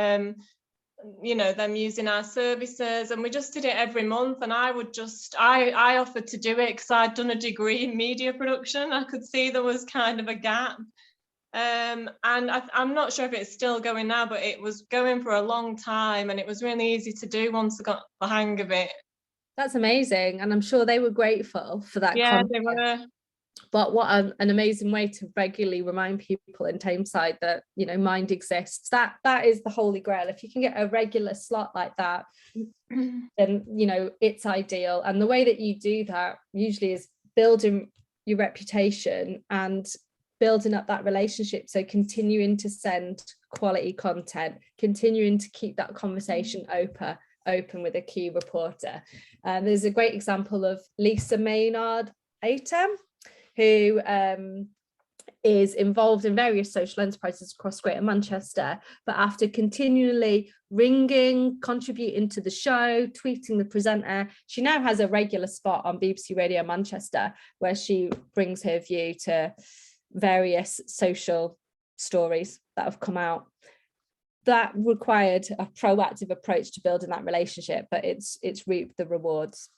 you know, them using our services. And we just did it every month. And I offered to do it because I'd done a degree in media production. I could see there was kind of a gap. And I'm not sure if it's still going now, but it was going for a long time, and it was really easy to do once I got the hang of it. That's amazing, and I'm sure they were grateful for that. Yeah, content. they were. But what an amazing way to regularly remind people in Tameside that, you know, Mind exists. That is the holy grail. If you can get a regular slot like that, then, you know, it's ideal. And the way that you do that usually is building your reputation and building up that relationship. So continuing to send quality content, continuing to keep that conversation open with a key reporter. There's a great example of Lisa Maynard Atem, who is involved in various social enterprises across Greater Manchester, but after continually ringing, contributing to the show, tweeting the presenter, she now has a regular spot on BBC Radio Manchester where she brings her view to various social stories that have come out. That required a proactive approach to building that relationship, but it's reaped the rewards.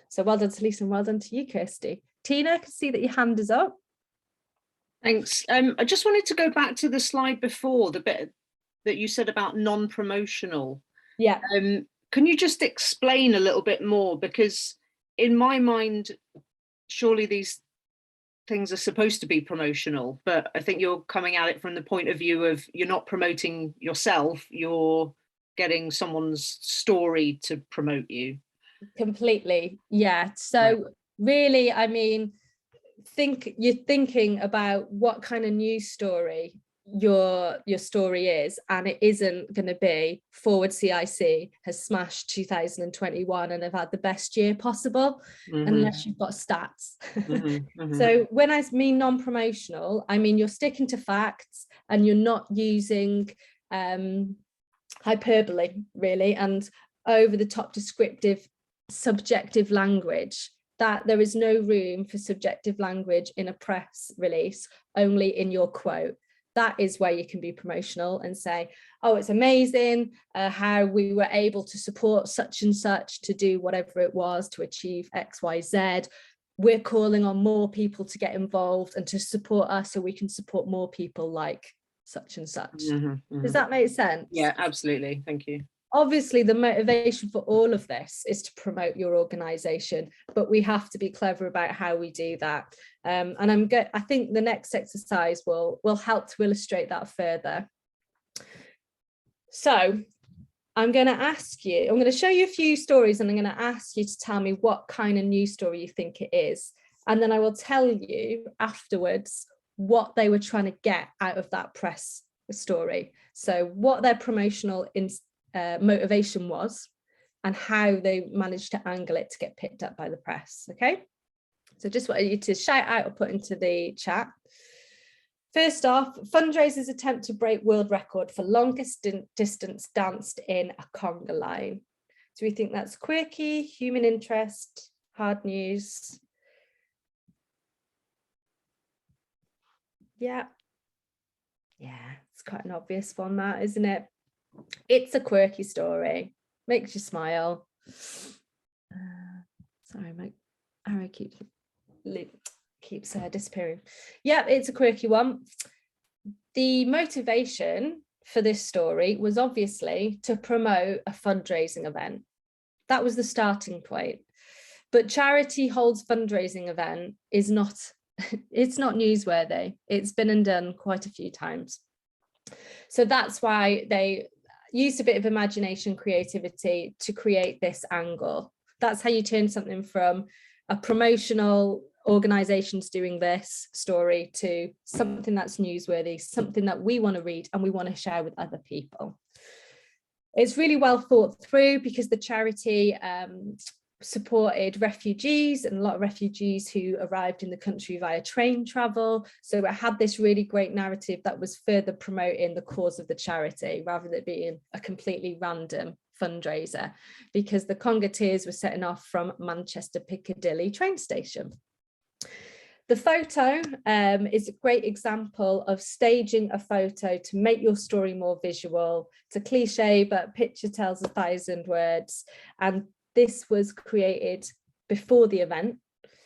So well done to Lisa and well done to you, Kirsty. Tina, I can see that your hand is up. Thanks. I just wanted to go back to the slide before, the bit that you said about non-promotional. Yeah. Can you just explain a little bit more? Because in my mind, surely these things are supposed to be promotional, but I think you're coming at it from the point of view of you're not promoting yourself, you're getting someone's story to promote you. Completely, yeah. So really, I mean, you're thinking about what kind of news story your story is, and it isn't going to be forward CIC has smashed 2021 and have had the best year possible, unless you've got stats. So when I mean non-promotional, I mean you're sticking to facts and you're not using hyperbole really and over the top descriptive subjective language. That there is no room for subjective language in a press release, only in your quote. That is where you can be promotional and say, oh, it's amazing how we were able to support such and such to do whatever it was to achieve X, Y, Z. We're calling on more people to get involved and to support us so we can support more people like such and such. Does that make sense? Yeah, absolutely. Thank you. Obviously, the motivation for all of this is to promote your organisation, but we have to be clever about how we do that. And I think the next exercise will help to illustrate that further. So I'm going to show you a few stories, and I'm going to ask you to tell me what kind of news story you think it is. And then I will tell you afterwards what they were trying to get out of that press story. So what their promotional motivation was and how they managed to angle it to get picked up by the press. Okay, so just want you to shout out or put into the chat. First off, fundraisers attempt to break world record for longest distance danced in a conga line. Do we think that's quirky, human interest, hard news? Yeah. Yeah, it's quite an obvious one, that, isn't it? It's a quirky story. Makes you smile. Sorry, my arrow keeps disappearing. Yeah, it's a quirky one. The motivation for this story was obviously to promote a fundraising event. That was the starting point. But charity holds fundraising event is not, it's not newsworthy. It's been undone quite a few times. So that's why they used a bit of imagination, creativity to create this angle. That's how you turn something from a promotional organizations doing this story to something that's newsworthy, something that we want to read and we want to share with other people. It's really well thought through because the charity supported refugees, and a lot of refugees who arrived in the country via train travel. So it had this really great narrative that was further promoting the cause of the charity rather than being a completely random fundraiser, because the congateers were setting off from Manchester Piccadilly train station. The photo is a great example of staging a photo to make your story more visual. It's a cliche, but picture tells 1,000 words. And this was created before the event.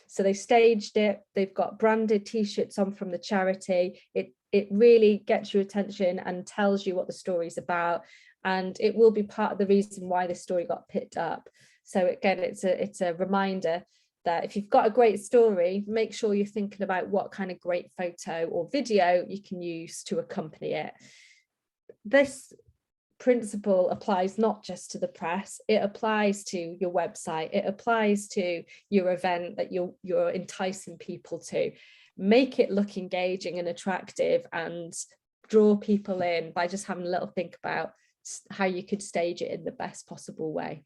So they staged it. They've got branded T-shirts on from the charity. It really gets your attention and tells you what the story is about. And it will be part of the reason why this story got picked up. So again, it's a reminder that if you've got a great story, make sure you're thinking about what kind of great photo or video you can use to accompany it. This principle applies not just to the press, it applies to your website, it applies to your event that you're enticing people to. Make it look engaging and attractive and draw people in by just having a little think about how you could stage it in the best possible way.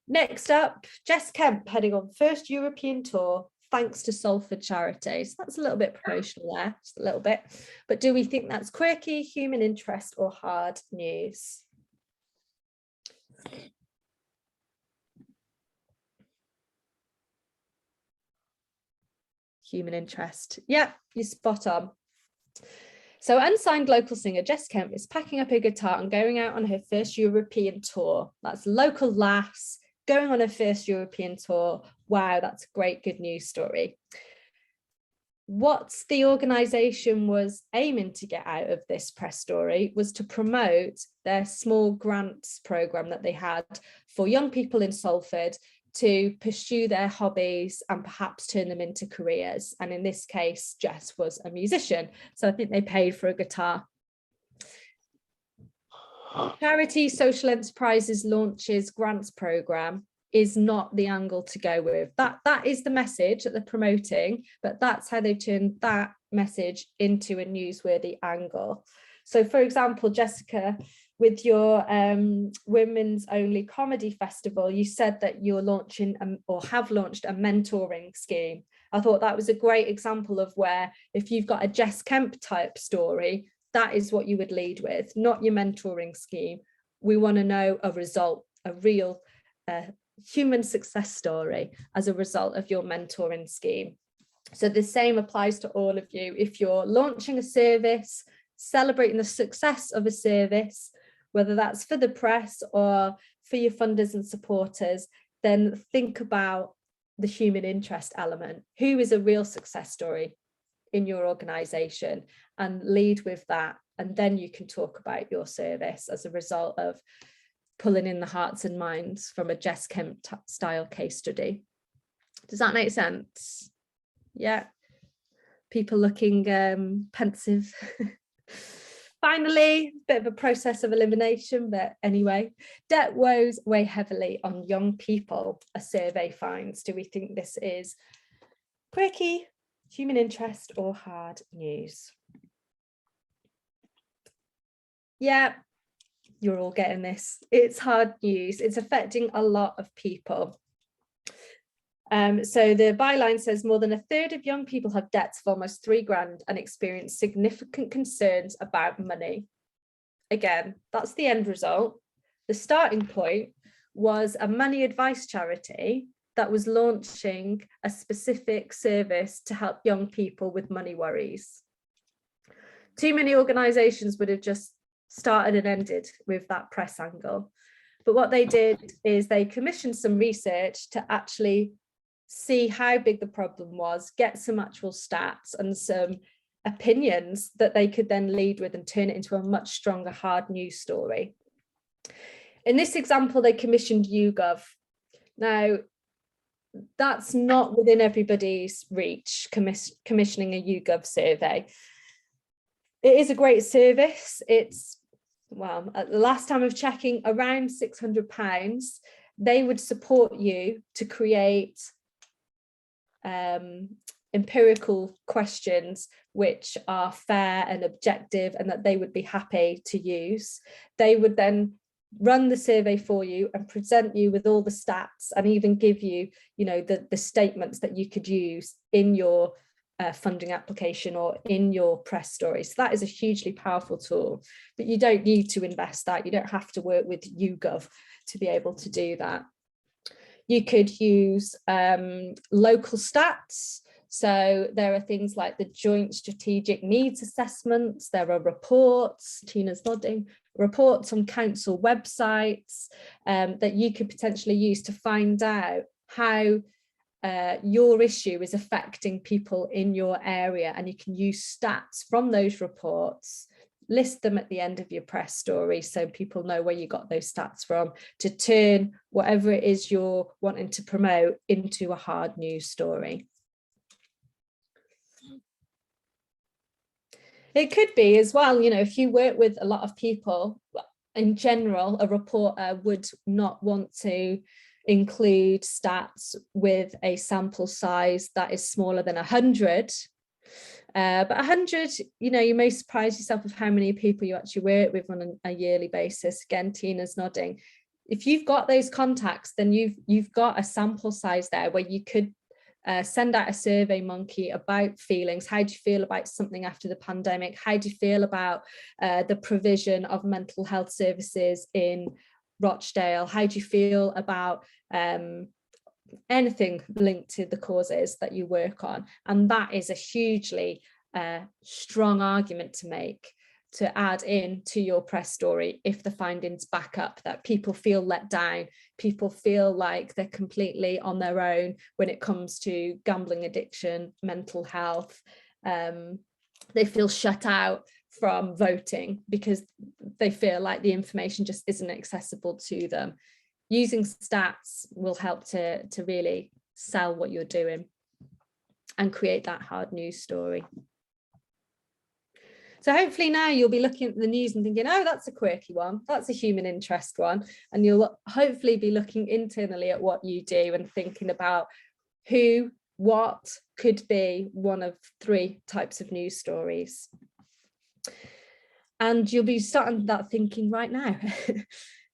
Next up, Jess Kemp heading on first European tour thanks to Salford Charities. That's a little bit promotional there, just a little bit. But do we think that's quirky, human interest, or hard news? Human interest. Yeah, you're spot on. So unsigned local singer Jess Kemp is packing up her guitar and going out on her first European tour. That's local lass, going on her first European tour. Wow, that's a great good news story. What the organisation was aiming to get out of this press story was to promote their small grants programme that they had for young people in Salford to pursue their hobbies and perhaps turn them into careers. And in this case, Jess was a musician. So I think they paid for a guitar. Charity Social Enterprises launches grants programme is not the angle to go with. That is the message that they're promoting, but that's how they turn that message into a newsworthy angle. So for example, Jessica, with your women's only comedy festival, you said that you're launching or have launched a mentoring scheme. I thought that was a great example of where if you've got a Jess Kemp type story, that is what you would lead with, not your mentoring scheme. We want to know a result, a real human success story as a result of your mentoring scheme. So the same applies to all of you. If you're launching a service, celebrating the success of a service, whether that's for the press or for your funders and supporters, then think about the human interest element. Who is a real success story in your organisation, and lead with that. And then you can talk about your service as a result of pulling in the hearts and minds from a Jess Kemp style case study. Does that make sense? Yeah. People looking pensive. Finally, a bit of a process of elimination, but anyway, debt woes weigh heavily on young people, a survey finds. Do we think this is quirky, human interest, or hard news? Yeah, you're all getting this. It's hard news. It's affecting a lot of people. So the byline says more than a third of young people have debts of almost £3,000 and experience significant concerns about money. Again, that's the end result. The starting point was a money advice charity that was launching a specific service to help young people with money worries. Too many organisations would have just started and ended with that press angle. But what they did is they commissioned some research to actually see how big the problem was, get some actual stats and some opinions that they could then lead with and turn it into a much stronger hard news story. In this example, they commissioned YouGov. Now, that's not within everybody's reach, commissioning a YouGov survey. It is a great service. It's, well, at the last time of checking, around £600. They would support you to create empirical questions which are fair and objective and that they would be happy to use. They would then run the survey for you and present you with all the stats and even give you, the statements that you could use in your funding application or in your press story. So that is a hugely powerful tool, but you don't need to invest that. You don't have to work with YouGov to be able to do that. You could use local stats. So there are things like the Joint Strategic Needs Assessments. There are reports, Tina's nodding, reports on council websites that you could potentially use to find out how your issue is affecting people in your area. And you can use stats from those reports, list them at the end of your press story so people know where you got those stats from, to turn whatever it is you're wanting to promote into a hard news story. It could be as well, if you work with a lot of people, in general, a reporter would not want to include stats with a sample size that is smaller than 100. But 100, you may surprise yourself with how many people you actually work with on a yearly basis. Again, Tina's nodding. If you've got those contacts, then you've got a sample size there where you could send out a survey monkey about feelings. How do you feel about something after the pandemic? How do you feel about the provision of mental health services in Rochdale? How do you feel about anything linked to the causes that you work on? And that is a hugely strong argument to make, to add in to your press story if the findings back up that people feel let down, people feel like they're completely on their own when it comes to gambling addiction, mental health. They feel shut out from voting because they feel like the information just isn't accessible to them. Using stats will help to really sell what you're doing and create that hard news story. So hopefully now you'll be looking at the news and thinking, oh, that's a quirky one, that's a human interest one. And you'll hopefully be looking internally at what you do and thinking about who, what could be one of 3 types of news stories. And you'll be starting that thinking right now.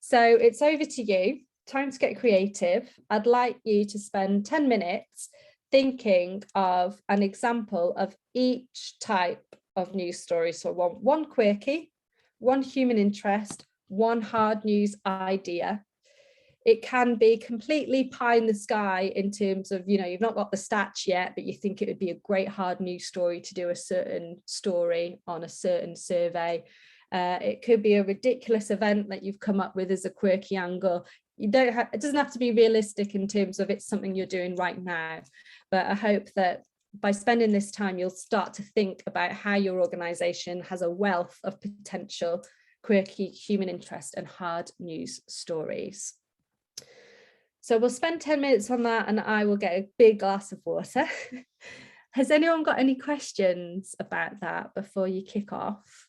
So it's over to you. Time to get creative. I'd like you to spend 10 minutes thinking of an example of each type of news story. So one quirky, one human interest, one hard news idea. It can be completely pie in the sky in terms of, you've not got the stats yet, but you think it would be a great hard news story to do a certain story on a certain survey. It could be a ridiculous event that you've come up with as a quirky angle. It doesn't have to be realistic in terms of it's something you're doing right now. But I hope that by spending this time, you'll start to think about how your organisation has a wealth of potential quirky human interest and hard news stories. So we'll spend 10 minutes on that and I will get a big glass of water. Has anyone got any questions about that before you kick off?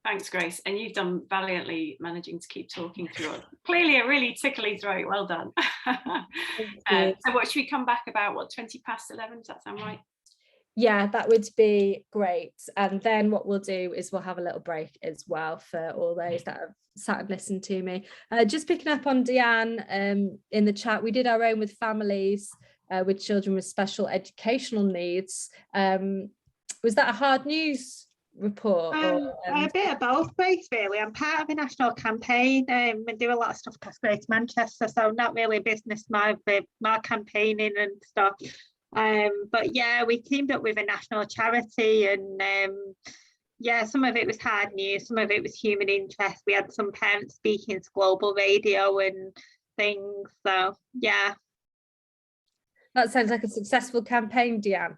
Thanks, Grace. And you've done valiantly managing to keep talking through it. Clearly a really tickly throat. Well done. So what should we come back about? What, 20 past 11? Does that sound right? Yeah, that would be great. And then what we'll do is we'll have a little break as well for all those that have sat and listened to me. Just picking up on Deanne in the chat, we did our own with families with children with special educational needs. Was that a hard news report? A bit of both, Grace, really. I'm part of a national campaign and do a lot of stuff across Greater Manchester, so not really a business mind with my campaigning and stuff. But yeah, we teamed up with a national charity, and yeah, some of it was hard news, some of it was human interest. We had some parents speaking to global radio and things, so yeah. That sounds like a successful campaign, Deanne.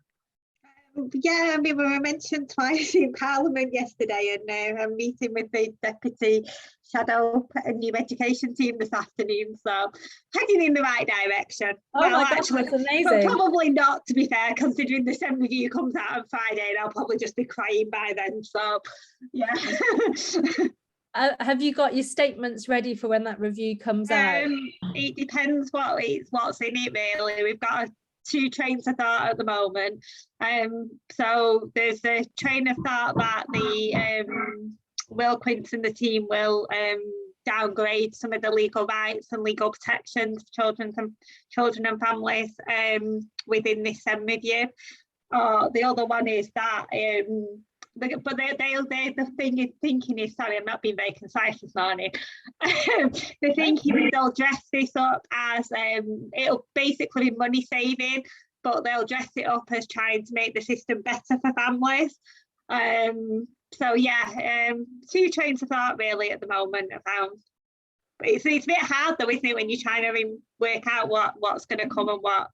Yeah, I mean, we were mentioned twice in Parliament yesterday, and I'm meeting with the Deputy Shadow New Education team this afternoon, so heading in the right direction. Oh well, my gosh, actually, that's amazing. But probably not, to be fair, considering the SEND review comes out on Friday, and I'll probably just be crying by then, so yeah. Have you got your statements ready for when that review comes out? It depends what's in it, really. We've got 2 trains of thought at the moment. So there's a train of thought that the Will Quince and the team will downgrade some of the legal rights and legal protections for children and families within this SEND review. The other one is that but the thinking is, sorry, I'm not being very concise this morning. The thinking is they'll dress this up as it'll basically be money saving, but they'll dress it up as trying to make the system better for families. So yeah, 2 trains of thought really at the moment. I found, but it's a bit hard though, isn't it, when you're trying to work out what's going to come and what.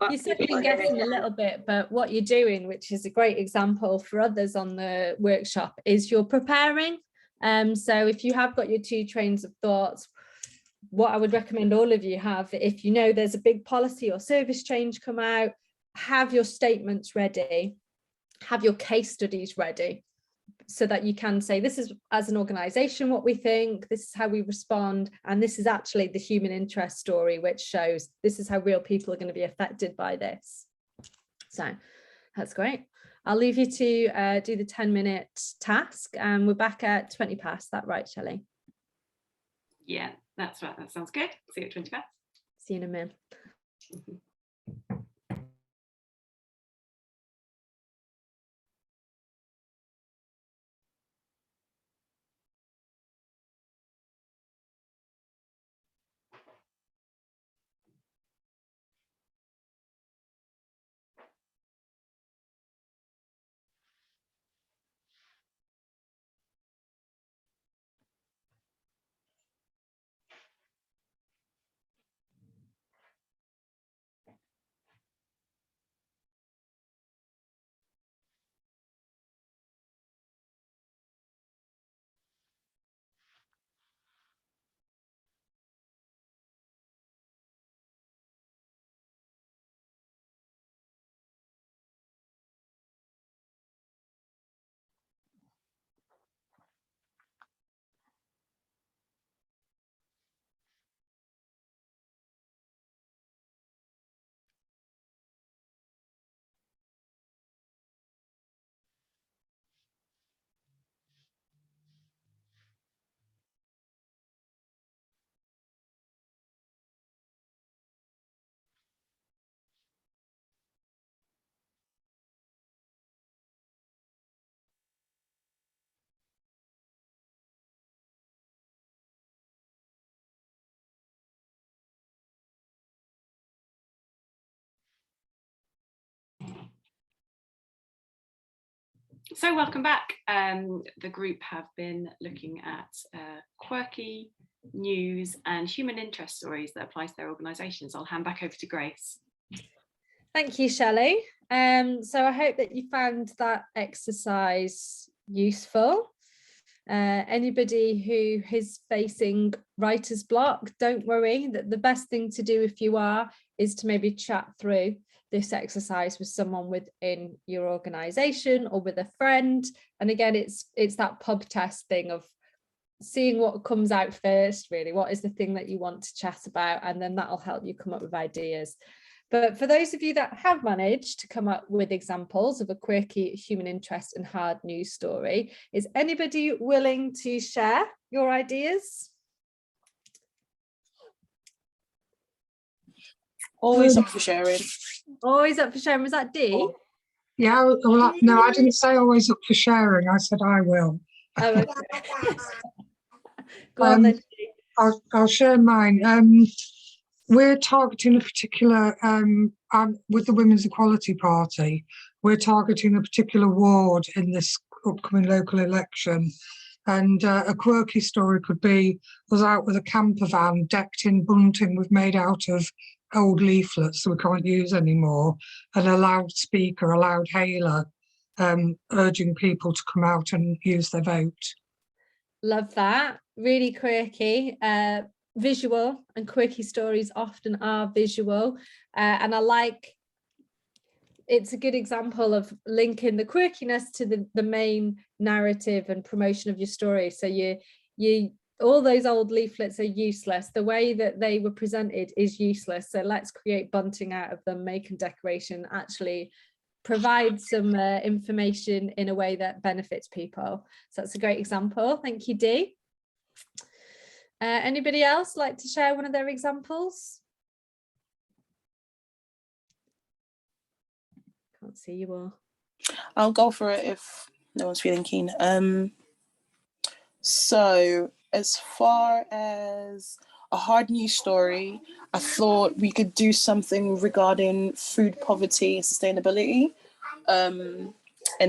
You're second guessing a little bit, but what you're doing, which is a great example for others on the workshop, is you're preparing. So if you have got your 2 trains of thoughts, what I would recommend all of you have, if you know there's a big policy or service change come out, have your statements ready, have your case studies ready, so that you can say, this is as an organisation what we think, this is how we respond, and this is actually the human interest story, which shows this is how real people are going to be affected by this. So that's great. I'll leave you to do the 10-minute task, and we're back at 20 past. That right, Shelley? Yeah, that's right. That sounds good. See you at 20 past. See you in a minute. So welcome back. The group have been looking at quirky news and human interest stories that apply to their organisations. I'll hand back over to Grace. Thank you, Shelley. So I hope that you found that exercise useful. Anybody who is facing writer's block, don't worry. That the best thing to do if you are is to maybe chat through this exercise with someone within your organisation or with a friend. And again, it's that pub test thing of seeing what comes out first, really. What is the thing that you want to chat about? And then that'll help you come up with ideas. But for those of you that have managed to come up with examples of a quirky human interest and hard news story, is anybody willing to share your ideas? Always up for sharing. Always up for sharing. Was that D? Yeah, well, no, I didn't say always up for sharing. I said I will. Oh, okay. Go on then. I'll share mine. We're targeting a particular, with the Women's Equality Party, we're targeting a particular ward in this upcoming local election. And a quirky story could be us out with a camper van decked in bunting we've made out of old leaflets that we can't use anymore, and a loudspeaker, a loud hailer, urging people to come out and use their vote. Love that. Really quirky. Visual, and quirky stories often are visual. And I like, it's a good example of linking the quirkiness to the main narrative and promotion of your story. So you all those old leaflets are useless. The way that they were presented is useless. So let's create bunting out of them, make and decoration, actually provide some information in a way that benefits people. So that's a great example. Thank you, Dee. Anybody else like to share one of their examples? Can't see you all. I'll go for it if no one's feeling keen. So as far as a hard news story, I thought we could do something regarding food poverty and sustainability, and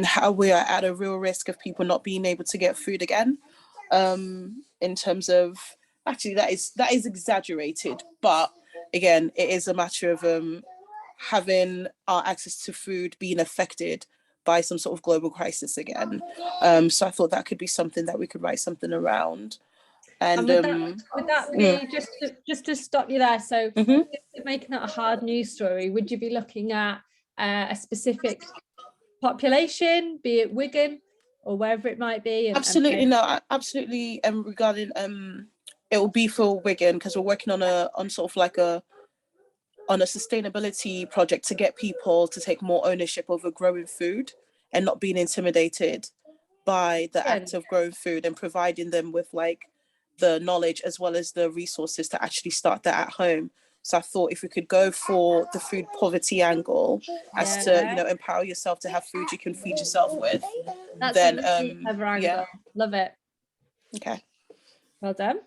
how we are at a real risk of people not being able to get food again. In terms of, actually that is exaggerated, but again, it is a matter of having our access to food being affected by some sort of global crisis again. So I thought that could be something that we could write something around. And would that be, just to stop you there, so making that a hard news story, would you be looking at a specific population, be it Wigan or wherever it might be? Absolutely. Regarding it will be for Wigan, because we're working on a sustainability project to get people to take more ownership over growing food and not being intimidated by the act of growing food, and providing them with like the knowledge as well as the resources to actually start that at home. So I thought if we could go for the food poverty angle, as to, you know, empower yourself to have food you can feed yourself with. That's then a really clever angle. yeah. Love it. Okay. Well done.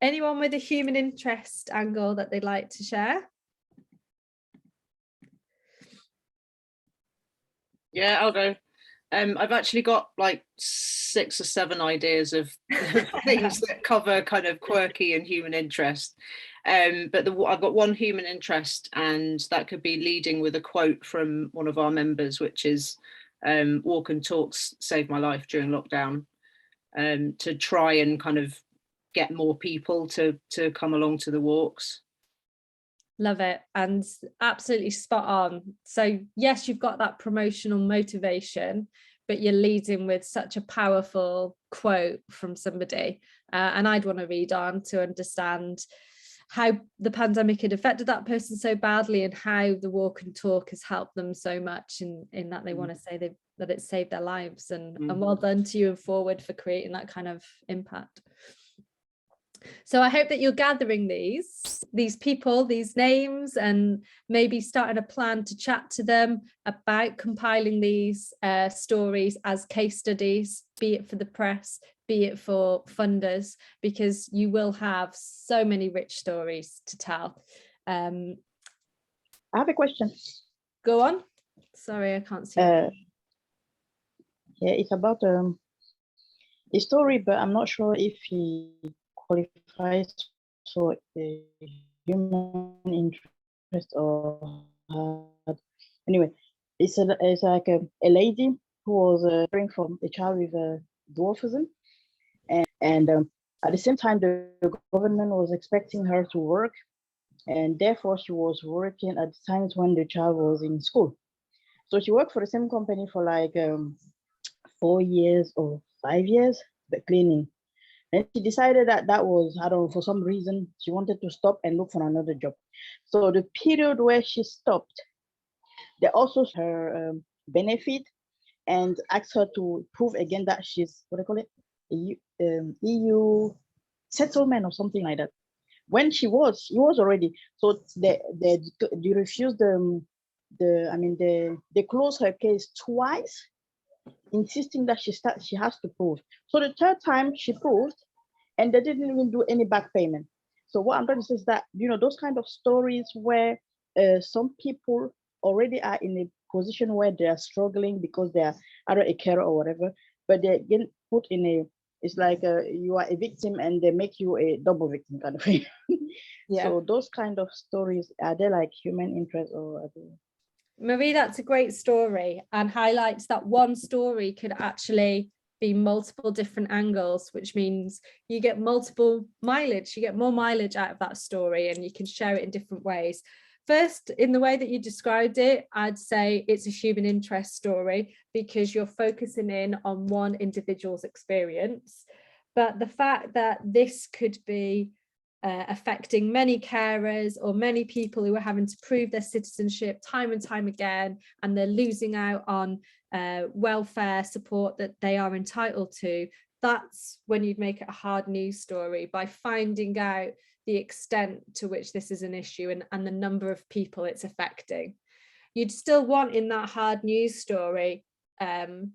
Anyone with a human interest angle that they'd like to share? Yeah, I'll go. I've actually got like 6 or 7 ideas of things that cover kind of quirky and human interest. But I've got one human interest, and that could be leading with a quote from one of our members, which is walk and talks saved my life during lockdown, to try and kind of get more people to come along to the walks. Love it, and absolutely spot on. So yes, you've got that promotional motivation, but you're leading with such a powerful quote from somebody, and I'd want to read on to understand how the pandemic had affected that person so badly, and how the walk and talk has helped them so much in that they want to say that it saved their lives, and well done to you and Forward for creating that kind of impact. So I hope that you're gathering these people, these names, and maybe starting a plan to chat to them about compiling these stories as case studies, be it for the press, be it for funders, because you will have so many rich stories to tell. I have a question. Go on. Sorry, I can't see. Yeah, it's about a story, but I'm not sure if he qualifies for a human interest or hard. Anyway, it's like a lady who was caring for a child with dwarfism, and at the same time the government was expecting her to work, and therefore she was working at times when the child was in school. So she worked for the same company for like 4 years or 5 years, but cleaning. And she decided that that was, I don't know, for some reason, she wanted to stop and look for another job. So the period where she stopped, they also her benefit and asked her to prove again that she's, what do you call it, EU settlement or something like that. When she was already, so they refused they closed her case twice, insisting that she has to prove. So the third time she proved, and they didn't even do any back payment. So what I'm trying to say is that, you know, those kind of stories where some people already are in a position where they are struggling because they are either a carer or whatever, but they get put in a, it's like you are a victim and they make you a double victim kind of thing. Yeah. So those kind of stories, are they like human interest or are they? Marie, that's a great story and highlights that one story could actually be multiple different angles, which means you get multiple mileage, you get more mileage out of that story and you can share it in different ways. First, in the way that you described it, I'd say it's a human interest story because you're focusing in on one individual's experience. But the fact that this could be affecting many carers or many people who are having to prove their citizenship time and time again, and they're losing out on welfare support that they are entitled to, that's when you'd make it a hard news story, by finding out the extent to which this is an issue and the number of people it's affecting. You'd still want in that hard news story the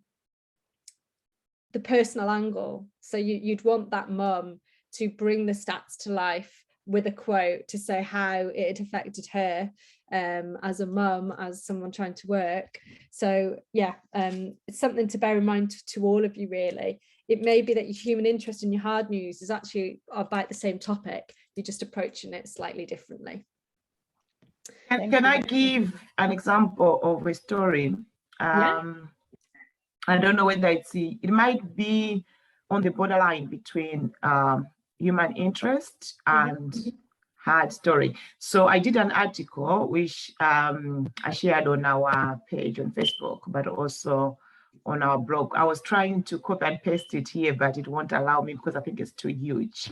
personal angle. So you'd want that mum to bring the stats to life with a quote to say how it had affected her as a mum, as someone trying to work. So yeah, it's something to bear in mind to all of you really. It may be that your human interest in your hard news is actually about the same topic, you're just approaching it slightly differently. Can I give an example of a story? Yeah. I don't know whether it might be on the borderline between human interest and hard story. So I did an article which I shared on our page on Facebook, but also on our blog. I was trying to copy and paste it here, but it won't allow me because I think it's too huge.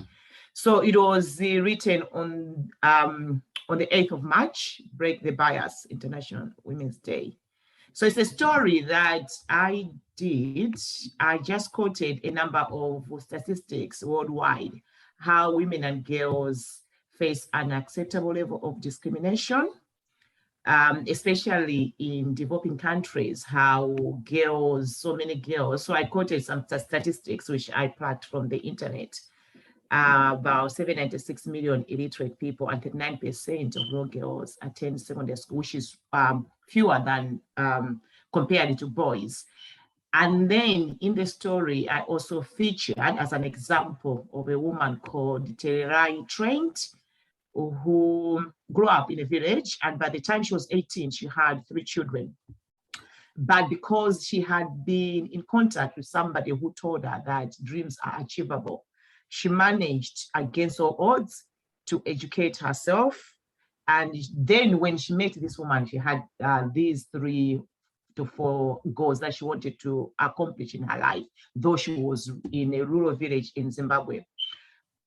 So it was written on the 8th of March, Break the Bias, International Women's Day. So it's a story that I did. I just quoted a number of statistics worldwide, how women and girls face an acceptable level of discrimination, especially in developing countries, how girls, so many girls, so I quoted some statistics which I plucked from the internet. About 796 million illiterate people and 39% of all girls attend secondary school, which is fewer than compared to boys. And then in the story, I also featured as an example of a woman called Terai Trent, who grew up in a village, and by the time she was 18, she had 3 children. But because she had been in contact with somebody who told her that dreams are achievable, she managed against all odds to educate herself. And then when she met this woman, she had these 3 to 4 goals that she wanted to accomplish in her life, though she was in a rural village in Zimbabwe.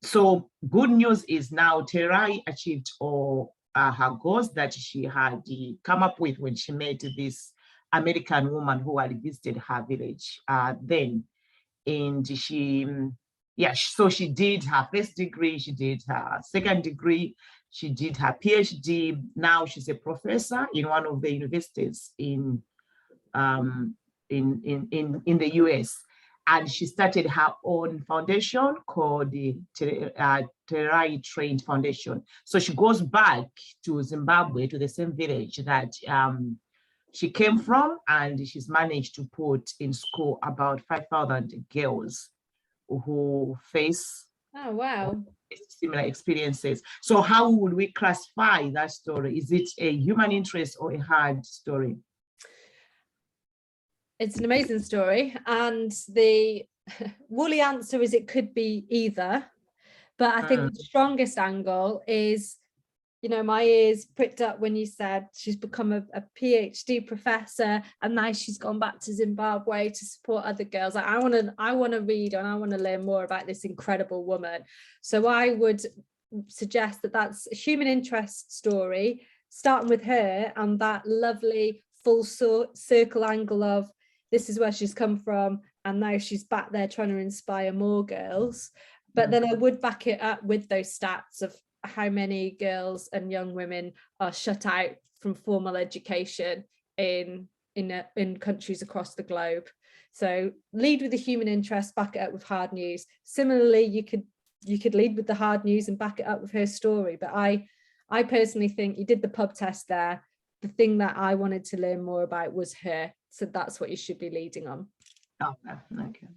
So good news is now Terai achieved all her goals that she had come up with when she met this American woman who had visited her village then. And so she did her first degree, she did her second degree, she did her PhD. Now she's a professor in one of the universities in the US. And she started her own foundation called the Terai Trained Foundation. So she goes back to Zimbabwe, to the same village that she came from, and she's managed to put in school about 5,000 girls who face similar experiences. So how would we classify that story? Is it a human interest or a hard story? It's an amazing story, and the woolly answer is it could be either, but I think the strongest angle is you know, my ears pricked up when you said she's become a PhD professor and now she's gone back to Zimbabwe to support other girls. Like, I want to read and I want to learn more about this incredible woman. So I would suggest that that's a human interest story, starting with her and that lovely full circle angle of this is where she's come from and now she's back there trying to inspire more girls. But then I would back it up with those stats of how many girls and young women are shut out from formal education in countries across the globe. So lead with the human interest, back it up with hard news. Similarly, you could lead with the hard news and back it up with her story. But I personally think you did the pub test there. The thing that I wanted to learn more about was her. So that's what you should be leading on. Oh, okay.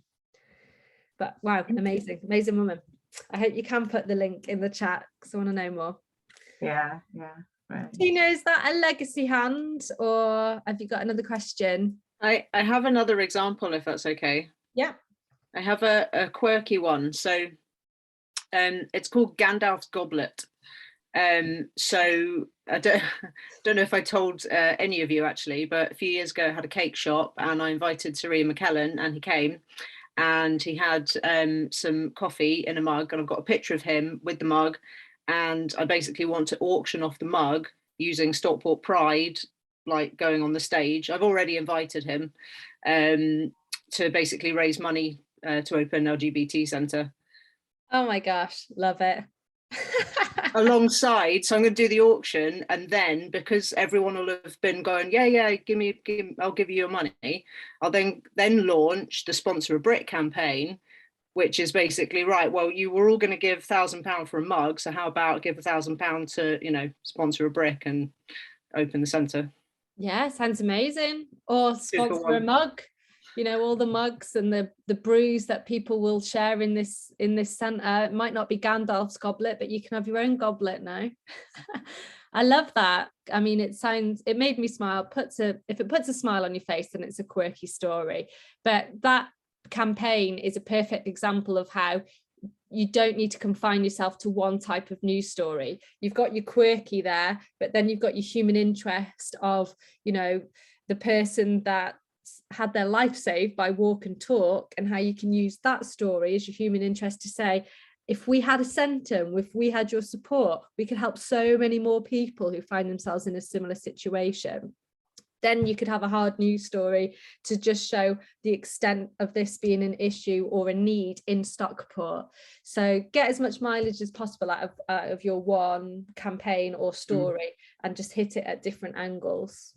But wow, amazing woman. I hope you can put the link in the chat because I want to know more. Yeah, right. Tina, is that a legacy hand or have you got another question? I have another example, if that's okay. Yeah. I have a quirky one. So it's called Gandalf's Goblet. So I don't know if I told any of you actually, but a few years ago I had a cake shop and I invited Sir Ian McKellen and he came. And he had some coffee in a mug and I've got a picture of him with the mug, and I basically want to auction off the mug using Stockport Pride, like going on the stage. I've already invited him to basically raise money to open LGBT centre. Oh my gosh, love it. Alongside, so I'm going to do the auction, and then because everyone will have been going, yeah, give me, I'll give you your money. I'll then launch the Sponsor a Brick campaign, which is basically, right, well, you were all going to give £1,000 for a mug, so how about give £1,000 to, you know, sponsor a brick and open the centre? Yeah, sounds amazing. Or sponsor a mug. You know, all the mugs and the brews that people will share in this centre. It might not be Gandalf's goblet, but you can have your own goblet now. I love that. I mean, it made me smile. If it puts a smile on your face, then it's a quirky story. But that campaign is a perfect example of how you don't need to confine yourself to one type of news story. You've got your quirky there, but then you've got your human interest of, you know, the person that had their life saved by walk and talk, and how you can use that story as your human interest to say, if we had a centre, if we had your support, we could help so many more people who find themselves in a similar situation. Then you could have a hard news story to just show the extent of this being an issue or a need in Stockport. So get as much mileage as possible out of your one campaign or story and just hit it at different angles.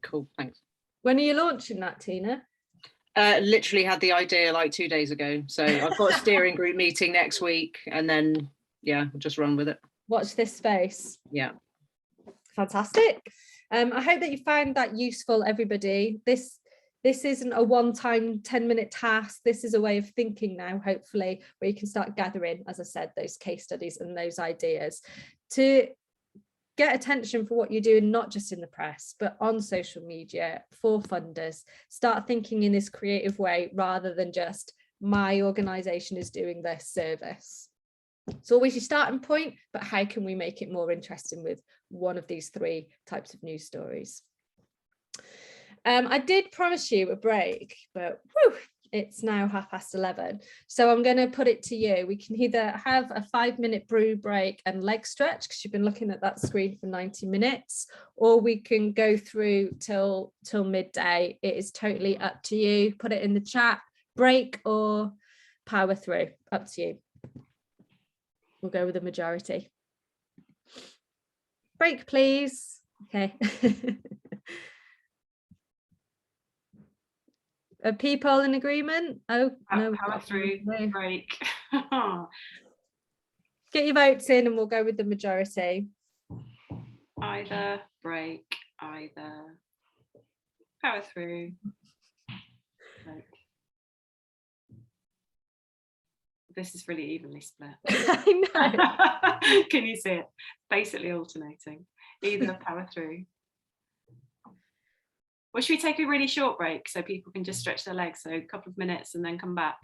Cool, thanks. When are you launching that, Tina? Literally had the idea like 2 days ago. So I've got a steering group meeting next week, and then, yeah, we'll just run with it. Watch this space. Yeah. Fantastic. I hope that you found that useful, everybody. This isn't a one-time 10-minute task. This is a way of thinking now, hopefully, where you can start gathering, as I said, those case studies and those ideas to get attention for what you're doing, not just in the press, but on social media for funders. Start thinking in this creative way rather than just my organisation is doing this service. It's always your starting point, but how can we make it more interesting with one of these three types of news stories? I did promise you a break, but whew, it's now 11:30. So I'm going to put it to you. We can either have a 5-minute brew break and leg stretch, because you've been looking at that screen for 90 minutes, or we can go through till midday. It is totally up to you. Put it in the chat, break or power through, up to you. We'll go with the majority. Break, please. Okay. Are people in agreement? Oh, no. Power through, break. Get your votes in and we'll go with the majority. Either, break, either. Power through. Break. This is really evenly split. I know. Can you see it? Basically alternating. Either, power through. Well, should we take a really short break so people can just stretch their legs, so a couple of minutes and then come back?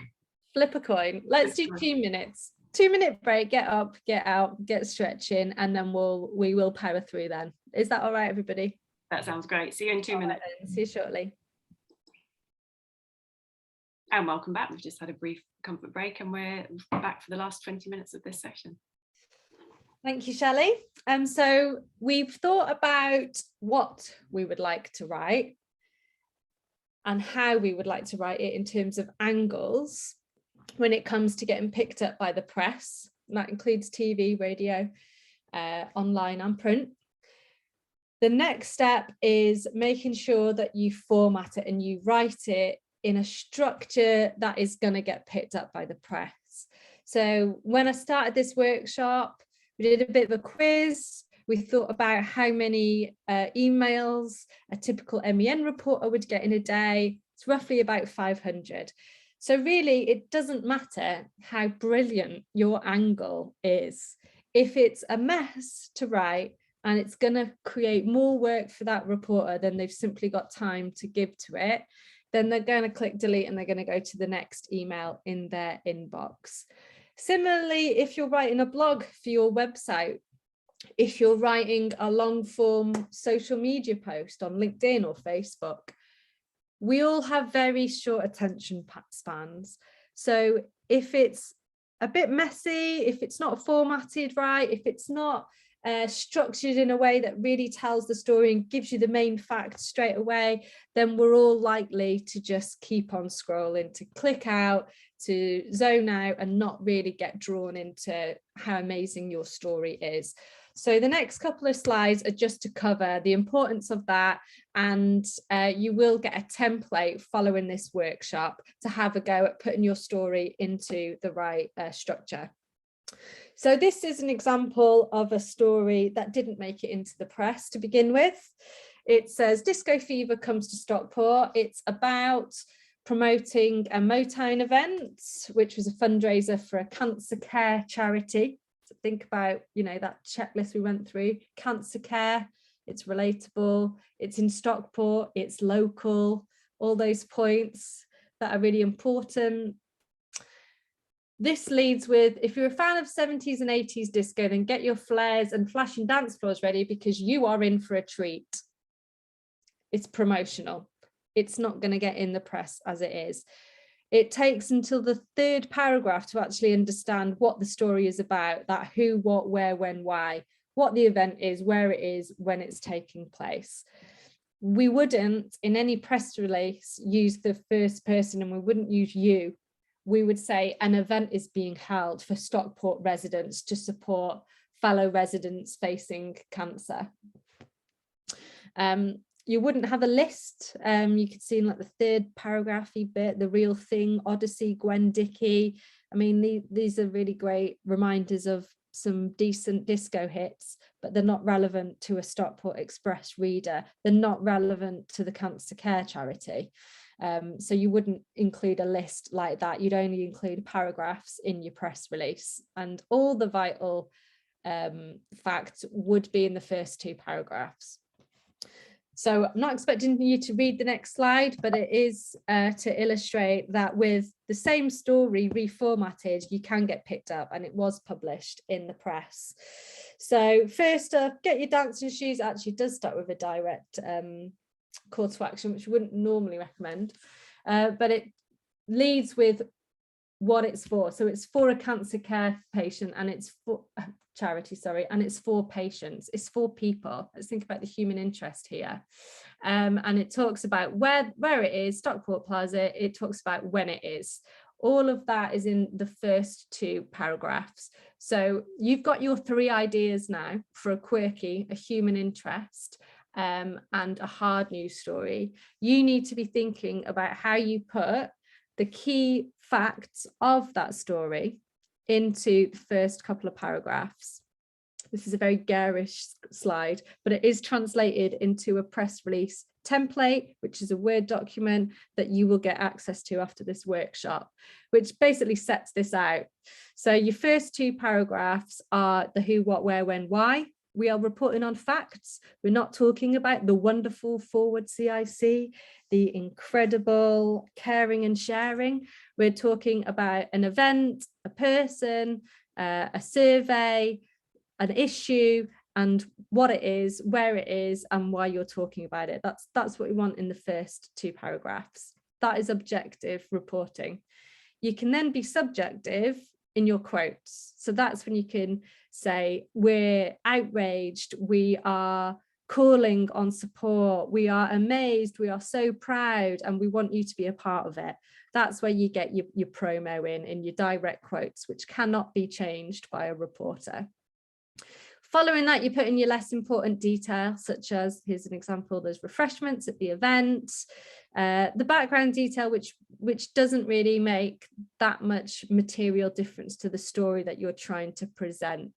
Flip a coin. Let's do 2 minutes. 2-minute break, get up, get out, get stretching, and then we will power through then. Is that all right, everybody? That sounds great. See you in 2 minutes. Right, see you shortly. And welcome back. We've just had a brief comfort break and we're back for the last 20 minutes of this section. Thank you, Shelley. So we've thought about what we would like to write and how we would like to write it in terms of angles when it comes to getting picked up by the press. And that includes TV, radio, online and print. The next step is making sure that you format it and you write it in a structure that is going to get picked up by the press. So when I started this workshop, we did a bit of a quiz. We thought about how many emails a typical MEN reporter would get in a day. It's roughly about 500. So really, it doesn't matter how brilliant your angle is. If it's a mess to write and it's going to create more work for that reporter than they've simply got time to give to it, then they're going to click delete and they're going to go to the next email in their inbox. Similarly, if you're writing a blog for your website, if you're writing a long form social media post on LinkedIn or Facebook, we all have very short attention spans. So if it's a bit messy, if it's not formatted right, if it's not structured in a way that really tells the story and gives you the main facts straight away, then we're all likely to just keep on scrolling, to click out, to zone out and not really get drawn into how amazing your story is. So the next couple of slides are just to cover the importance of that, and you will get a template following this workshop to have a go at putting your story into the right structure. So this is an example of a story that didn't make it into the press to begin with. It says disco fever comes to Stockport. It's about promoting a Motown event, which was a fundraiser for a cancer care charity. So think about, you know, that checklist we went through. Cancer care, it's relatable, it's in Stockport, it's local, all those points that are really important. This leads with, if you're a fan of 70s and 80s disco, then get your flares and flashing dance floors ready because you are in for a treat. It's promotional. It's not going to get in the press as it is. It takes until the third paragraph to actually understand what the story is about, that who, what, where, when, why, what the event is, where it is, when it's taking place. We wouldn't, in any press release, use the first person, and we wouldn't use you. We would say an event is being held for Stockport residents to support fellow residents facing cancer. You wouldn't have a list. You could see in like the third paragraphy bit, The Real Thing, Odyssey, Gwen Dickey. I mean, these are really great reminders of some decent disco hits, but they're not relevant to a Stockport Express reader. They're not relevant to the cancer care charity. So you wouldn't include a list like that. You'd only include paragraphs in your press release, and all the vital facts would be in the first two paragraphs. So I'm not expecting you to read the next slide, but it is to illustrate that with the same story reformatted, you can get picked up, and it was published in the press. So first up, get your dancing shoes. Actually, does start with a direct call to action, which we wouldn't normally recommend, but it leads with what it's for. So it's for a cancer care patient, and it's for charity, sorry, and it's for patients, it's for people. Let's think about the human interest here. And it talks about where it is, Stockport Plaza. It talks about when it is. All of that is in the first two paragraphs. So you've got your three ideas now for a quirky, a human interest, and a hard news story. You need to be thinking about how you put the key facts of that story into the first couple of paragraphs. This is a very garish slide, but it is translated into a press release template, which is a Word document that you will get access to after this workshop, which basically sets this out. So your first two paragraphs are the who, what, where, when, why. We are reporting on facts. We're not talking about the wonderful Forward CIC, the incredible caring and sharing. We're talking about an event, a person, a survey, an issue, and what it is, where it is, and why you're talking about it. That's what we want in the first 2 paragraphs. That is objective reporting. You can then be subjective in your quotes. So that's when you can say, we're outraged, we are calling on support, we are amazed, we are so proud, and we want you to be a part of it. That's where you get your promo in your direct quotes, which cannot be changed by a reporter. Following that, you put in your less important detail, such as, here's an example, there's refreshments at the event, the background detail, which doesn't really make that much material difference to the story that you're trying to present.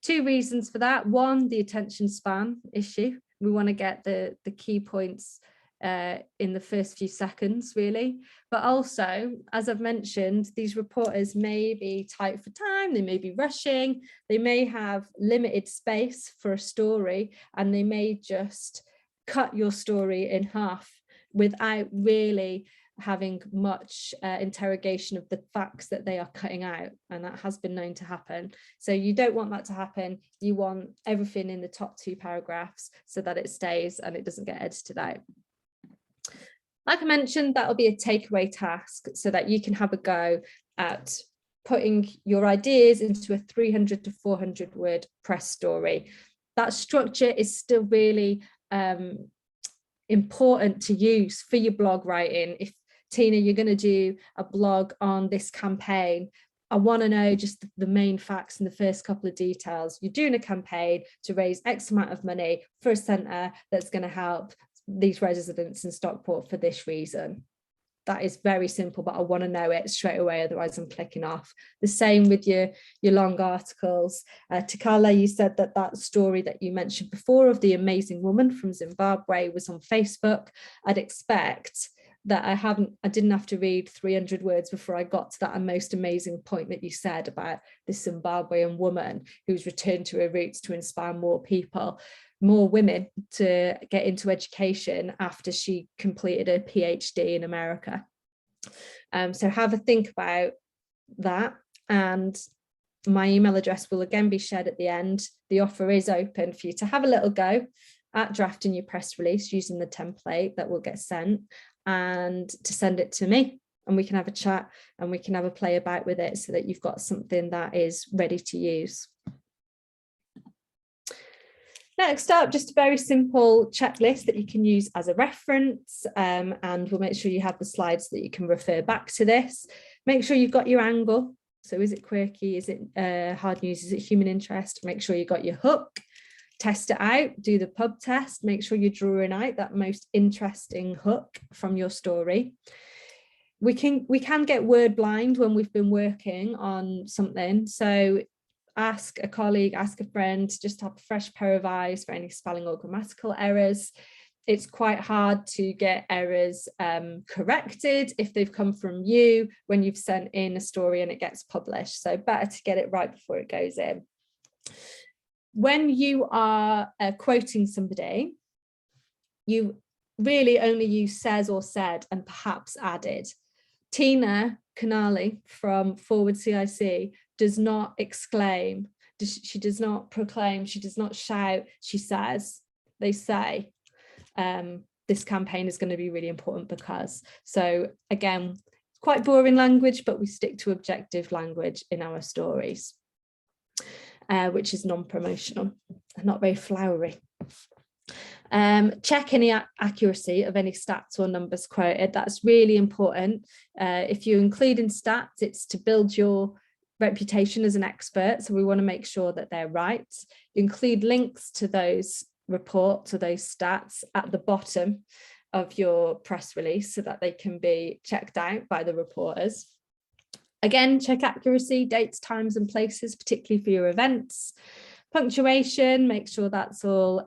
2 reasons for that. 1, the attention span issue. We want to get the key points in the first few seconds, really. But also, as I've mentioned, these reporters may be tight for time, they may be rushing, they may have limited space for a story, and they may just cut your story in half without really having much interrogation of the facts that they are cutting out, and that has been known to happen. So you don't want that to happen. You want everything in the top 2 paragraphs so that it stays and it doesn't get edited out. Like I mentioned, that'll be a takeaway task so that you can have a go at putting your ideas into a 300 to 400 word press story. That structure is still really important to use for your blog writing. If, Tina, you're going to do a blog on this campaign, I want to know just the main facts and the first couple of details. You're doing a campaign to raise X amount of money for a centre that's going to help these residents in Stockport for this reason. That is very simple, but I want to know it straight away, otherwise I'm clicking off. The same with your long articles. Tikala, you said that story that you mentioned before of the amazing woman from Zimbabwe was on Facebook. I'd expect that I didn't have to read 300 words before I got to that most amazing point that you said about this Zimbabwean woman who's returned to her roots to inspire more people, more women to get into education after she completed a PhD in America. So have a think about that, and my email address will again be shared at the end. The offer is open for you to have a little go at drafting your press release using the template that will get sent, and to send it to me, and we can have a chat and we can have a play about with it so that you've got something that is ready to use. Next up, just a very simple checklist that you can use as a reference, and we'll make sure you have the slides that you can refer back to this. Make sure you've got your angle. So is it quirky? Is it hard news? Is it human interest? Make sure you got your hook. Test it out, do the pub test, make sure you're drawing out that most interesting hook from your story. We can get word blind when we've been working on something, so ask a colleague, ask a friend, just have a fresh pair of eyes for any spelling or grammatical errors. It's quite hard to get errors corrected if they've come from you when you've sent in a story and it gets published, so better to get it right before it goes in. When you are quoting somebody, you really only use says or said and perhaps added. Tina Canali from Forward CIC does not exclaim, she does not proclaim, she does not shout, she says, they say, this campaign is going to be really important because. So again, quite boring language, but we stick to objective language in our stories. Which is non-promotional and not very flowery. Check any accuracy of any stats or numbers quoted. That's really important. If you include in stats, it's to build your reputation as an expert. So we want to make sure that they're right. Include links to those reports or those stats at the bottom of your press release so that they can be checked out by the reporters. Again, check accuracy, dates, times and places, particularly for your events. Punctuation, make sure that's all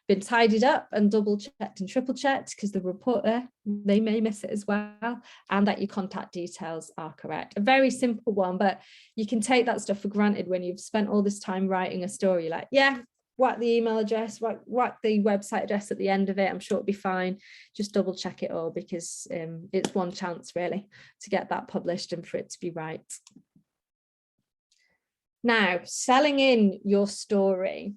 been tidied up and double checked and triple checked, because the reporter, they may miss it as well, and that your contact details are correct. A very simple one, but you can take that stuff for granted when you've spent all this time writing a story. Like, yeah, whack the email address, whack the website address at the end of it, I'm sure it'll be fine. Just double check it all, because it's one chance really to get that published and for it to be right. Now, selling in your story.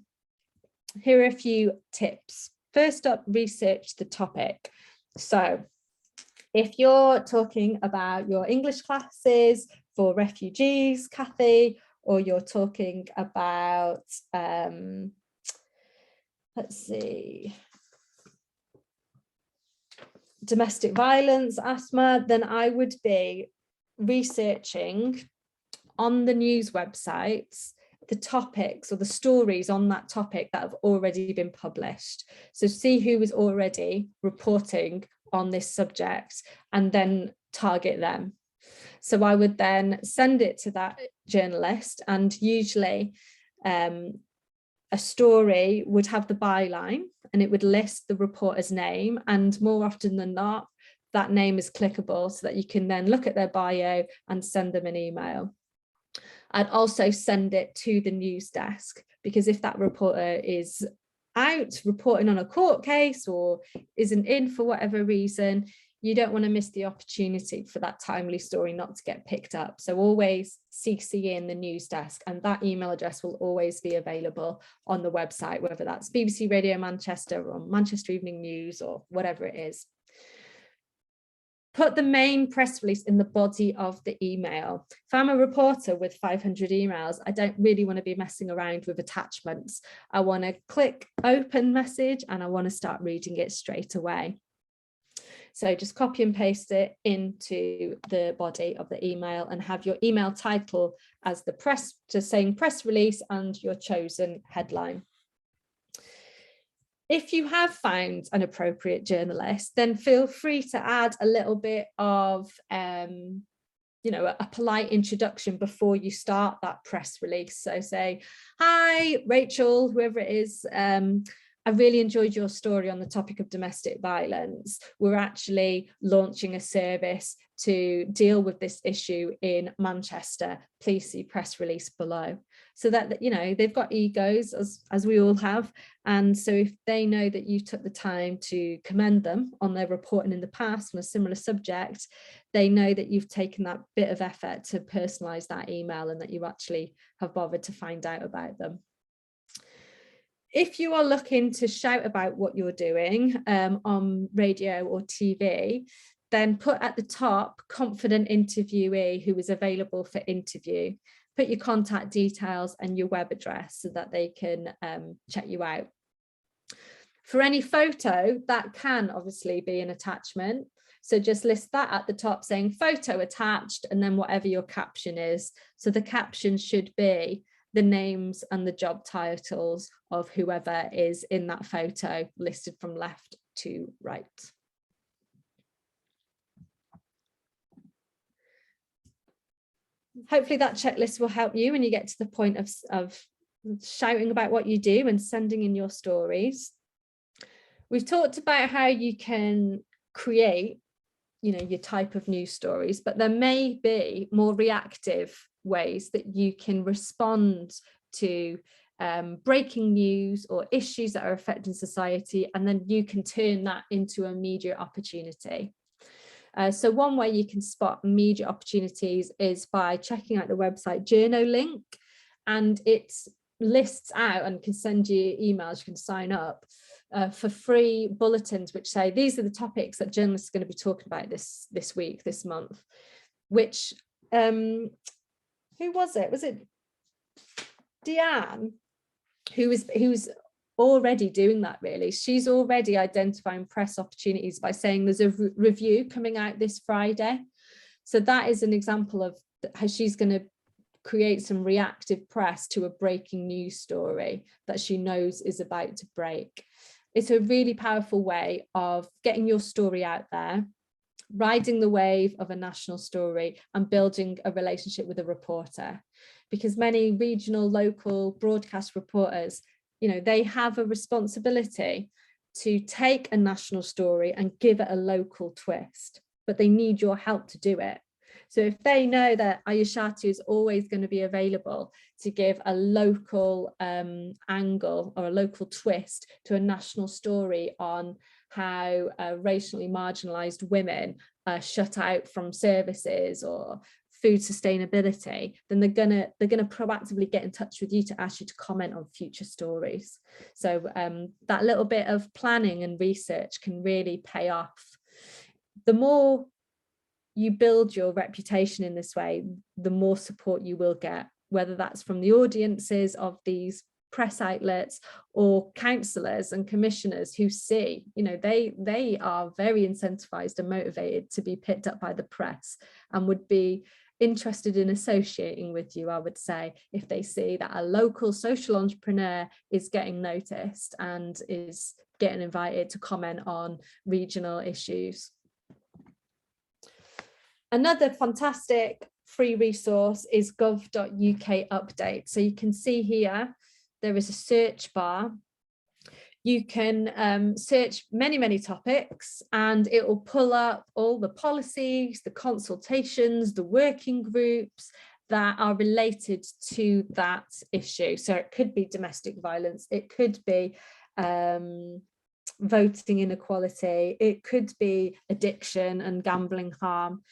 Here are a few tips. First up, research the topic. So if you're talking about your English classes for refugees, Kathy, or you're talking about, let's see, domestic violence, asthma, then I would be researching on the news websites the topics or the stories on that topic that have already been published. So see who is already reporting on this subject and then target them. So I would then send it to that journalist, and usually a story would have the byline and it would list the reporter's name, and more often than not, that name is clickable so that you can then look at their bio and send them an email. I'd also send it to the news desk, because if that reporter is out reporting on a court case or isn't in for whatever reason, you don't want to miss the opportunity for that timely story not to get picked up. So always CC in the news desk, and that email address will always be available on the website, whether that's BBC Radio Manchester or Manchester Evening News or whatever it is. Put the main press release in the body of the email. If I'm a reporter with 500 emails, I don't really want to be messing around with attachments. I want to click open message and I want to start reading it straight away. So just copy and paste it into the body of the email and have your email title as the press, just saying press release and your chosen headline. If you have found an appropriate journalist, then feel free to add a little bit of, you know, a polite introduction before you start that press release. So say, hi, Rachel, whoever it is, I really enjoyed your story on the topic of domestic violence. We're actually launching a service to deal with this issue in Manchester. Please see press release below. So that, you know, they've got egos, as we all have. And so if they know that you took the time to commend them on their reporting in the past on a similar subject, they know that you've taken that bit of effort to personalize that email and that you actually have bothered to find out about them. If you are looking to shout about what you're doing on radio or TV, then put at the top confident interviewee who is available for interview. Put your contact details and your web address so that they can check you out. For any photo, that can obviously be an attachment. So just list that at the top saying photo attached and then whatever your caption is. So the caption should be the names and the job titles of whoever is in that photo listed from left to right. Hopefully that checklist will help you when you get to the point of shouting about what you do and sending in your stories. We've talked about how you can create, you know, your type of news stories, but there may be more reactive ways that you can respond to breaking news or issues that are affecting society, and then you can turn that into a media opportunity. So one way you can spot media opportunities is by checking out the website JournoLink, and it lists out and can send you emails. You can sign up for free bulletins which say these are the topics that journalists are going to be talking about this week, this month. Which who was it? Was it Deanne who's already doing that? Really, she's already identifying press opportunities by saying there's a review coming out this Friday. So that is an example of how she's going to create some reactive press to a breaking news story that she knows is about to break. It's a really powerful way of getting your story out there, riding the wave of a national story and building a relationship with a reporter, because many regional, local broadcast reporters, You know, they have a responsibility to take a national story and give it a local twist, but they need your help to do it. So if they know that Ayushatu is always going to be available to give a local angle or a local twist to a national story on how racially marginalized women are shut out from services or food sustainability, then they're gonna proactively get in touch with you to ask you to comment on future stories. So that little bit of planning and research can really pay off. The more you build your reputation in this way, the more support you will get, whether that's from the audiences of these press outlets or councillors and commissioners who see, you know, they are very incentivized and motivated to be picked up by the press and would be interested in associating with you, I would say, if they see that a local social entrepreneur is getting noticed and is getting invited to comment on regional issues. Another fantastic free resource is gov.uk update. So you can see here, there is a search bar. You can search many topics and it will pull up all the policies, the consultations, the working groups that are related to that issue. So it could be domestic violence, it could be voting inequality, it could be addiction and gambling harm.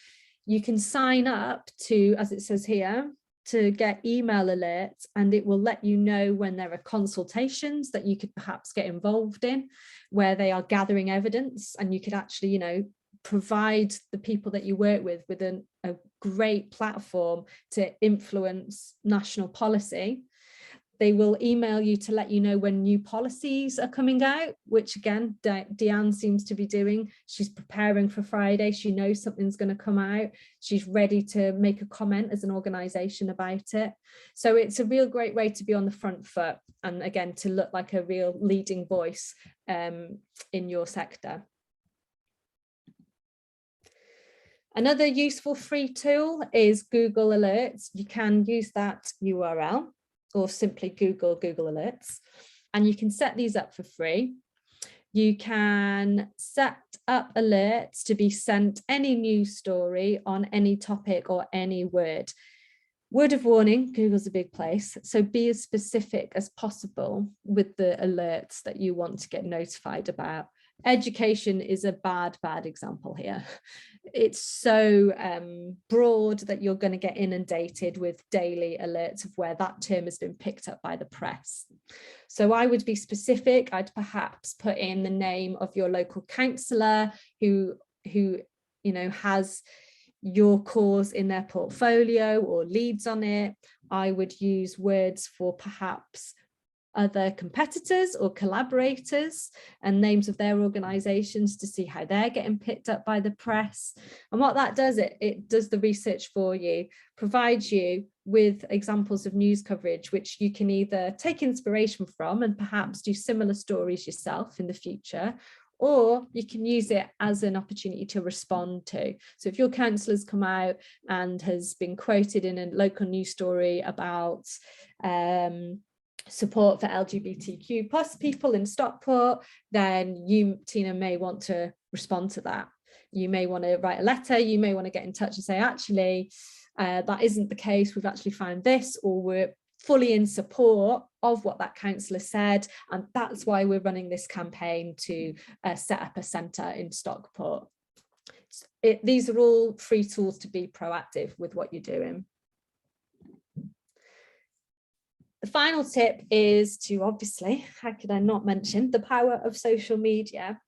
You can sign up to, as it says here, to get email alerts, and it will let you know when there are consultations that you could perhaps get involved in, where they are gathering evidence, and you could actually, you know, provide the people that you work with a great platform to influence national policy. They will email you to let you know when new policies are coming out, which again, Deanne seems to be doing. She's preparing for Friday. She knows something's going to come out. She's ready to make a comment as an organisation about it. So it's a real great way to be on the front foot and again, to look like a real leading voice in your sector. Another useful free tool is Google Alerts. You can use that URL or simply Google Alerts, and you can set these up for free. You can set up alerts to be sent any news story on any topic or any word. Word of warning, Google's a big place, so be as specific as possible with the alerts that you want to get notified about. Education is a bad example here. It's so broad that you're going to get inundated with daily alerts of where that term has been picked up by the press. So I would be specific. I'd perhaps put in the name of your local councillor who you know has your cause in their portfolio or leads on it. I would use words for perhaps other competitors or collaborators and names of their organizations to see how they're getting picked up by the press. And what that does, it does the research for you, provides you with examples of news coverage, which you can either take inspiration from and perhaps do similar stories yourself in the future, or you can use it as an opportunity to respond to. So if your councillor's come out and has been quoted in a local news story about support for LGBTQ plus people in Stockport, then you, Tina, may want to respond to that. You may want to write a letter, you may want to get in touch and say, actually, that isn't the case, we've actually found this, or we're fully in support of what that councillor said, and that's why we're running this campaign to set up a centre in Stockport. These are all free tools to be proactive with what you're doing. The final tip is to, obviously, how could I not mention the power of social media?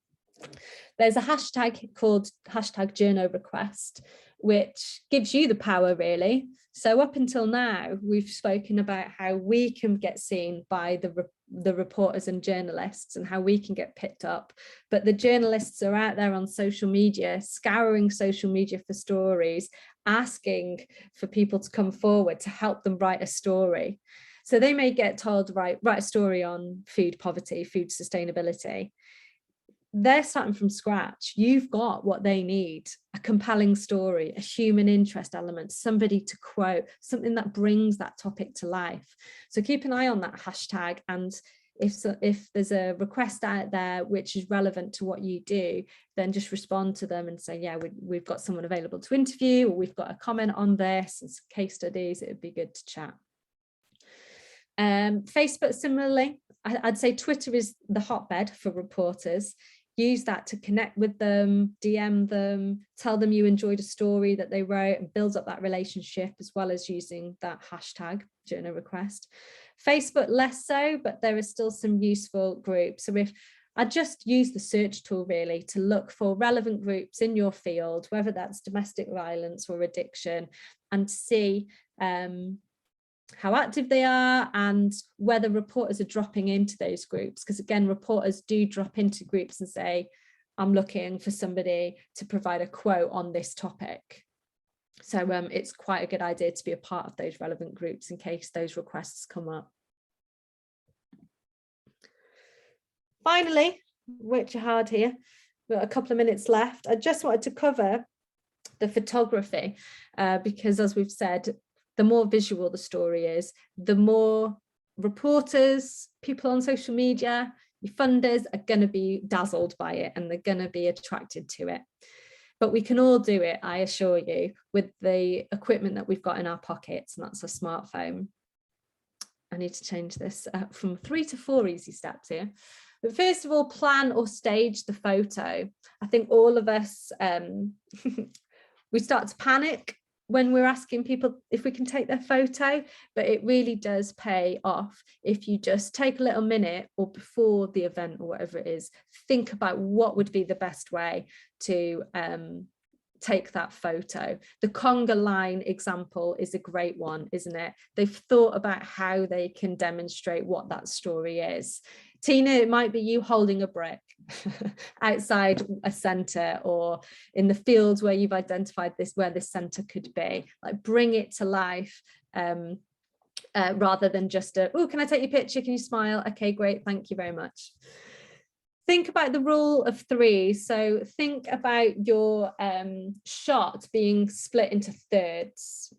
There's a hashtag called #JournoRequest, which gives you the power, really. So up until now, we've spoken about how we can get seen by the reporters and journalists and how we can get picked up. But the journalists are out there on social media, scouring social media for stories, asking for people to come forward to help them write a story. So they may get told, write a story on food poverty, food sustainability. They're starting from scratch. You've got what they need, a compelling story, a human interest element, somebody to quote, something that brings that topic to life. So keep an eye on that hashtag, and if there's a request out there which is relevant to what you do, then just respond to them and say, yeah, we've got someone available to interview, or we've got a comment on this and some case studies. It would be good to chat. Facebook, similarly, I'd say Twitter is the hotbed for reporters. Use that to connect with them, DM them, tell them you enjoyed a story that they wrote, and builds up that relationship, as well as using that hashtag during a request. Facebook less so, but there are still some useful groups. So if I just use the search tool really to look for relevant groups in your field, whether that's domestic violence or addiction, and see how active they are and whether reporters are dropping into those groups. Because again, reporters do drop into groups and say, I'm looking for somebody to provide a quote on this topic. So it's quite a good idea to be a part of those relevant groups in case those requests come up. Finally, which are hard here, we've got a couple of minutes left. I just wanted to cover the photography because, as we've said, the more visual the story is, the more reporters, people on social media, your funders are going to be dazzled by it and they're going to be attracted to it. But we can all do it, I assure you, with the equipment that we've got in our pockets, and that's a smartphone. I need to change this from 3 to 4 easy steps here. But first of all, plan or stage the photo. I think all of us, we start to panic when we're asking people if we can take their photo, but it really does pay off if you just take a little minute, or before the event or whatever it is, think about what would be the best way to take that photo. The conga line example is a great one, isn't it? They've thought about how they can demonstrate what that story is. Tina, it might be you holding a brick outside a centre, or in the fields where you've identified this, where this centre could be. Like, bring it to life rather than just a, oh, can I take your picture? Can you smile? Okay, great, thank you very much. Think about the rule of 3. So think about your shot being split into thirds.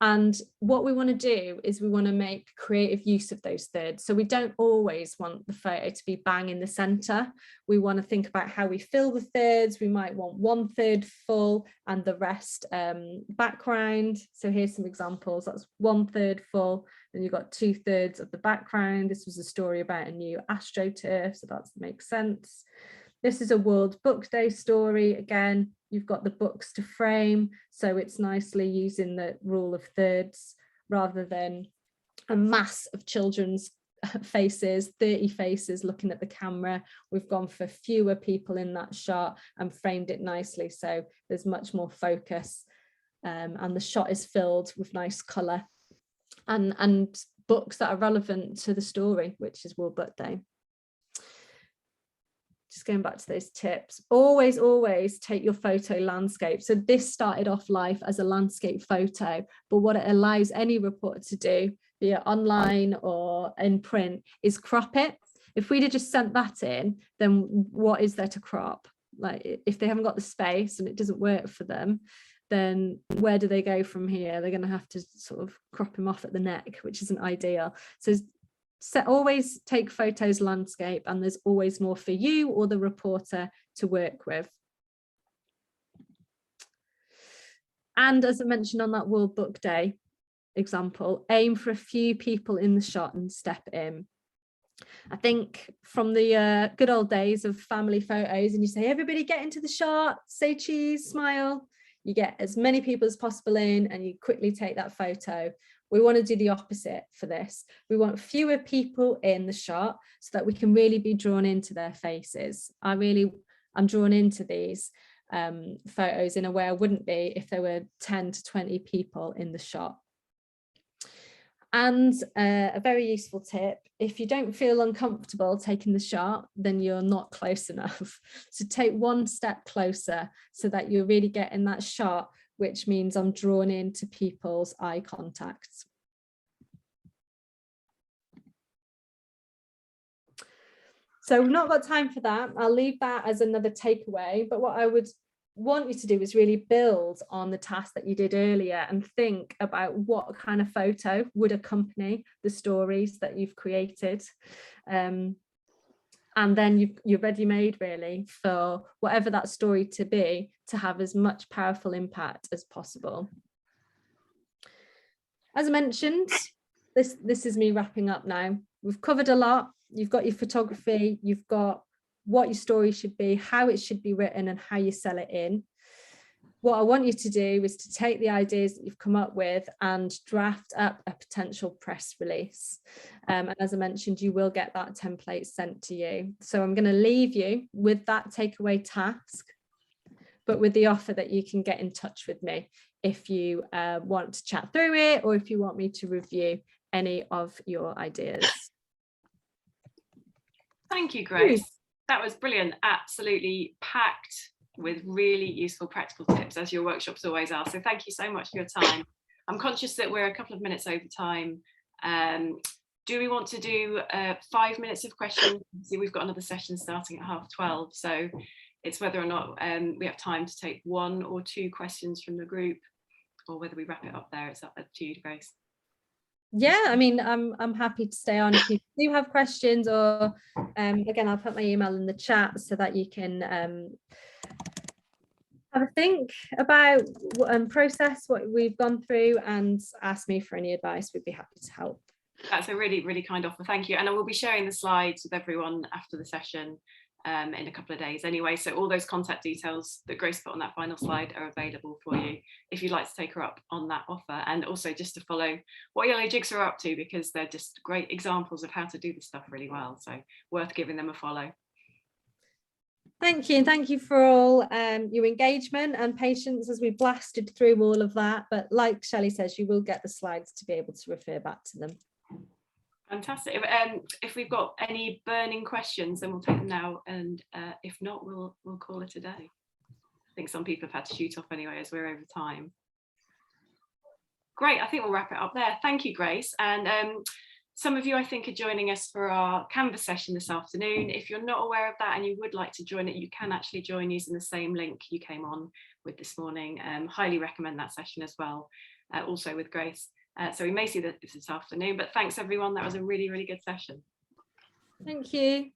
And what we want to do is we want to make creative use of those thirds. So we don't always want the photo to be bang in the centre. We want to think about how we fill the thirds. We might want 1/3 full and the rest background. So here's some examples. That's 1/3 full. Then you've got 2/3 of the background. This was a story about a new AstroTurf, so that makes sense. This is a World Book Day story. Again, you've got the books to frame, so it's nicely using the rule of thirds rather than a mass of children's faces, 30 faces looking at the camera. We've gone for fewer people in that shot and framed it nicely, so there's much more focus, and the shot is filled with nice colour and books that are relevant to the story, which is World Book Day. Just going back to those tips, always take your photo landscape. So this started off life as a landscape photo, but what it allows any reporter to do, be it online or in print, is crop it. If we'd have just sent that in, then what is there to crop? Like, if they haven't got the space and it doesn't work for them, then where do they go from here? They're going to have to sort of crop him off at the neck, which isn't ideal. So always take photos landscape, and there's always more for you or the reporter to work with. And as I mentioned on that World Book Day example, aim for a few people in the shot and step in. I think from the good old days of family photos, and you say, everybody get into the shot, say cheese, smile, you get as many people as possible in and you quickly take that photo. We want to do the opposite for this. We want fewer people in the shot so that we can really be drawn into their faces. I'm drawn into these photos in a way I wouldn't be if there were 10 to 20 people in the shot. And a very useful tip, if you don't feel uncomfortable taking the shot, then you're not close enough. So take one step closer so that you're really getting that shot, which means I'm drawn into people's eye contacts. So we've not got time for that. I'll leave that as another takeaway. But what I would want you to do is really build on the task that you did earlier and think about what kind of photo would accompany the stories that you've created. And then you're ready-made really for whatever that story to be, to have as much powerful impact as possible. As I mentioned, this is me wrapping up now. We've covered a lot. You've got your photography, you've got what your story should be, how it should be written, and how you sell it in. What I want you to do is to take the ideas that you've come up with and draft up a potential press release. And as I mentioned, you will get that template sent to you. So I'm going to leave you with that takeaway task, but with the offer that you can get in touch with me if you want to chat through it, or if you want me to review any of your ideas. Thank you, Grace. That was brilliant. Absolutely packed with really useful practical tips, as your workshops always are. So thank you so much for your time. I'm conscious that we're a couple of minutes over time. Do we want to do 5 minutes of questions? See, we've got another session starting at 12:30. So it's whether or not we have time to take 1 or 2 questions from the group, or whether we wrap it up there. It's up to you, Grace. Yeah, I mean, I'm happy to stay on if you do have questions, or again, I'll put my email in the chat so that you can have a think about process what we've gone through and ask me for any advice. We'd be happy to help. That's a really, really kind offer. Thank you. And I will be sharing the slides with everyone after the session in a couple of days anyway. So all those contact details that Grace put on that final slide are available for you if you'd like to take her up on that offer, and also just to follow what Yellow Jigsaw are up to, because they're just great examples of how to do this stuff really well. So worth giving them a follow. Thank you, and thank you for all your engagement and patience as we blasted through all of that. But like Shelley says, you will get the slides to be able to refer back to them. Fantastic. If we've got any burning questions, then we'll take them now, and if not, we'll call it a day. I think some people have had to shoot off anyway as we're over time. Great, I think we'll wrap it up there. Thank you, Grace. And some of you, I think, are joining us for our Canvas session this afternoon. If you're not aware of that and you would like to join it, you can actually join using the same link you came on with this morning. Highly recommend that session as well, also with Grace. So we may see that this afternoon, but thanks everyone. That was a really, really good session. Thank you.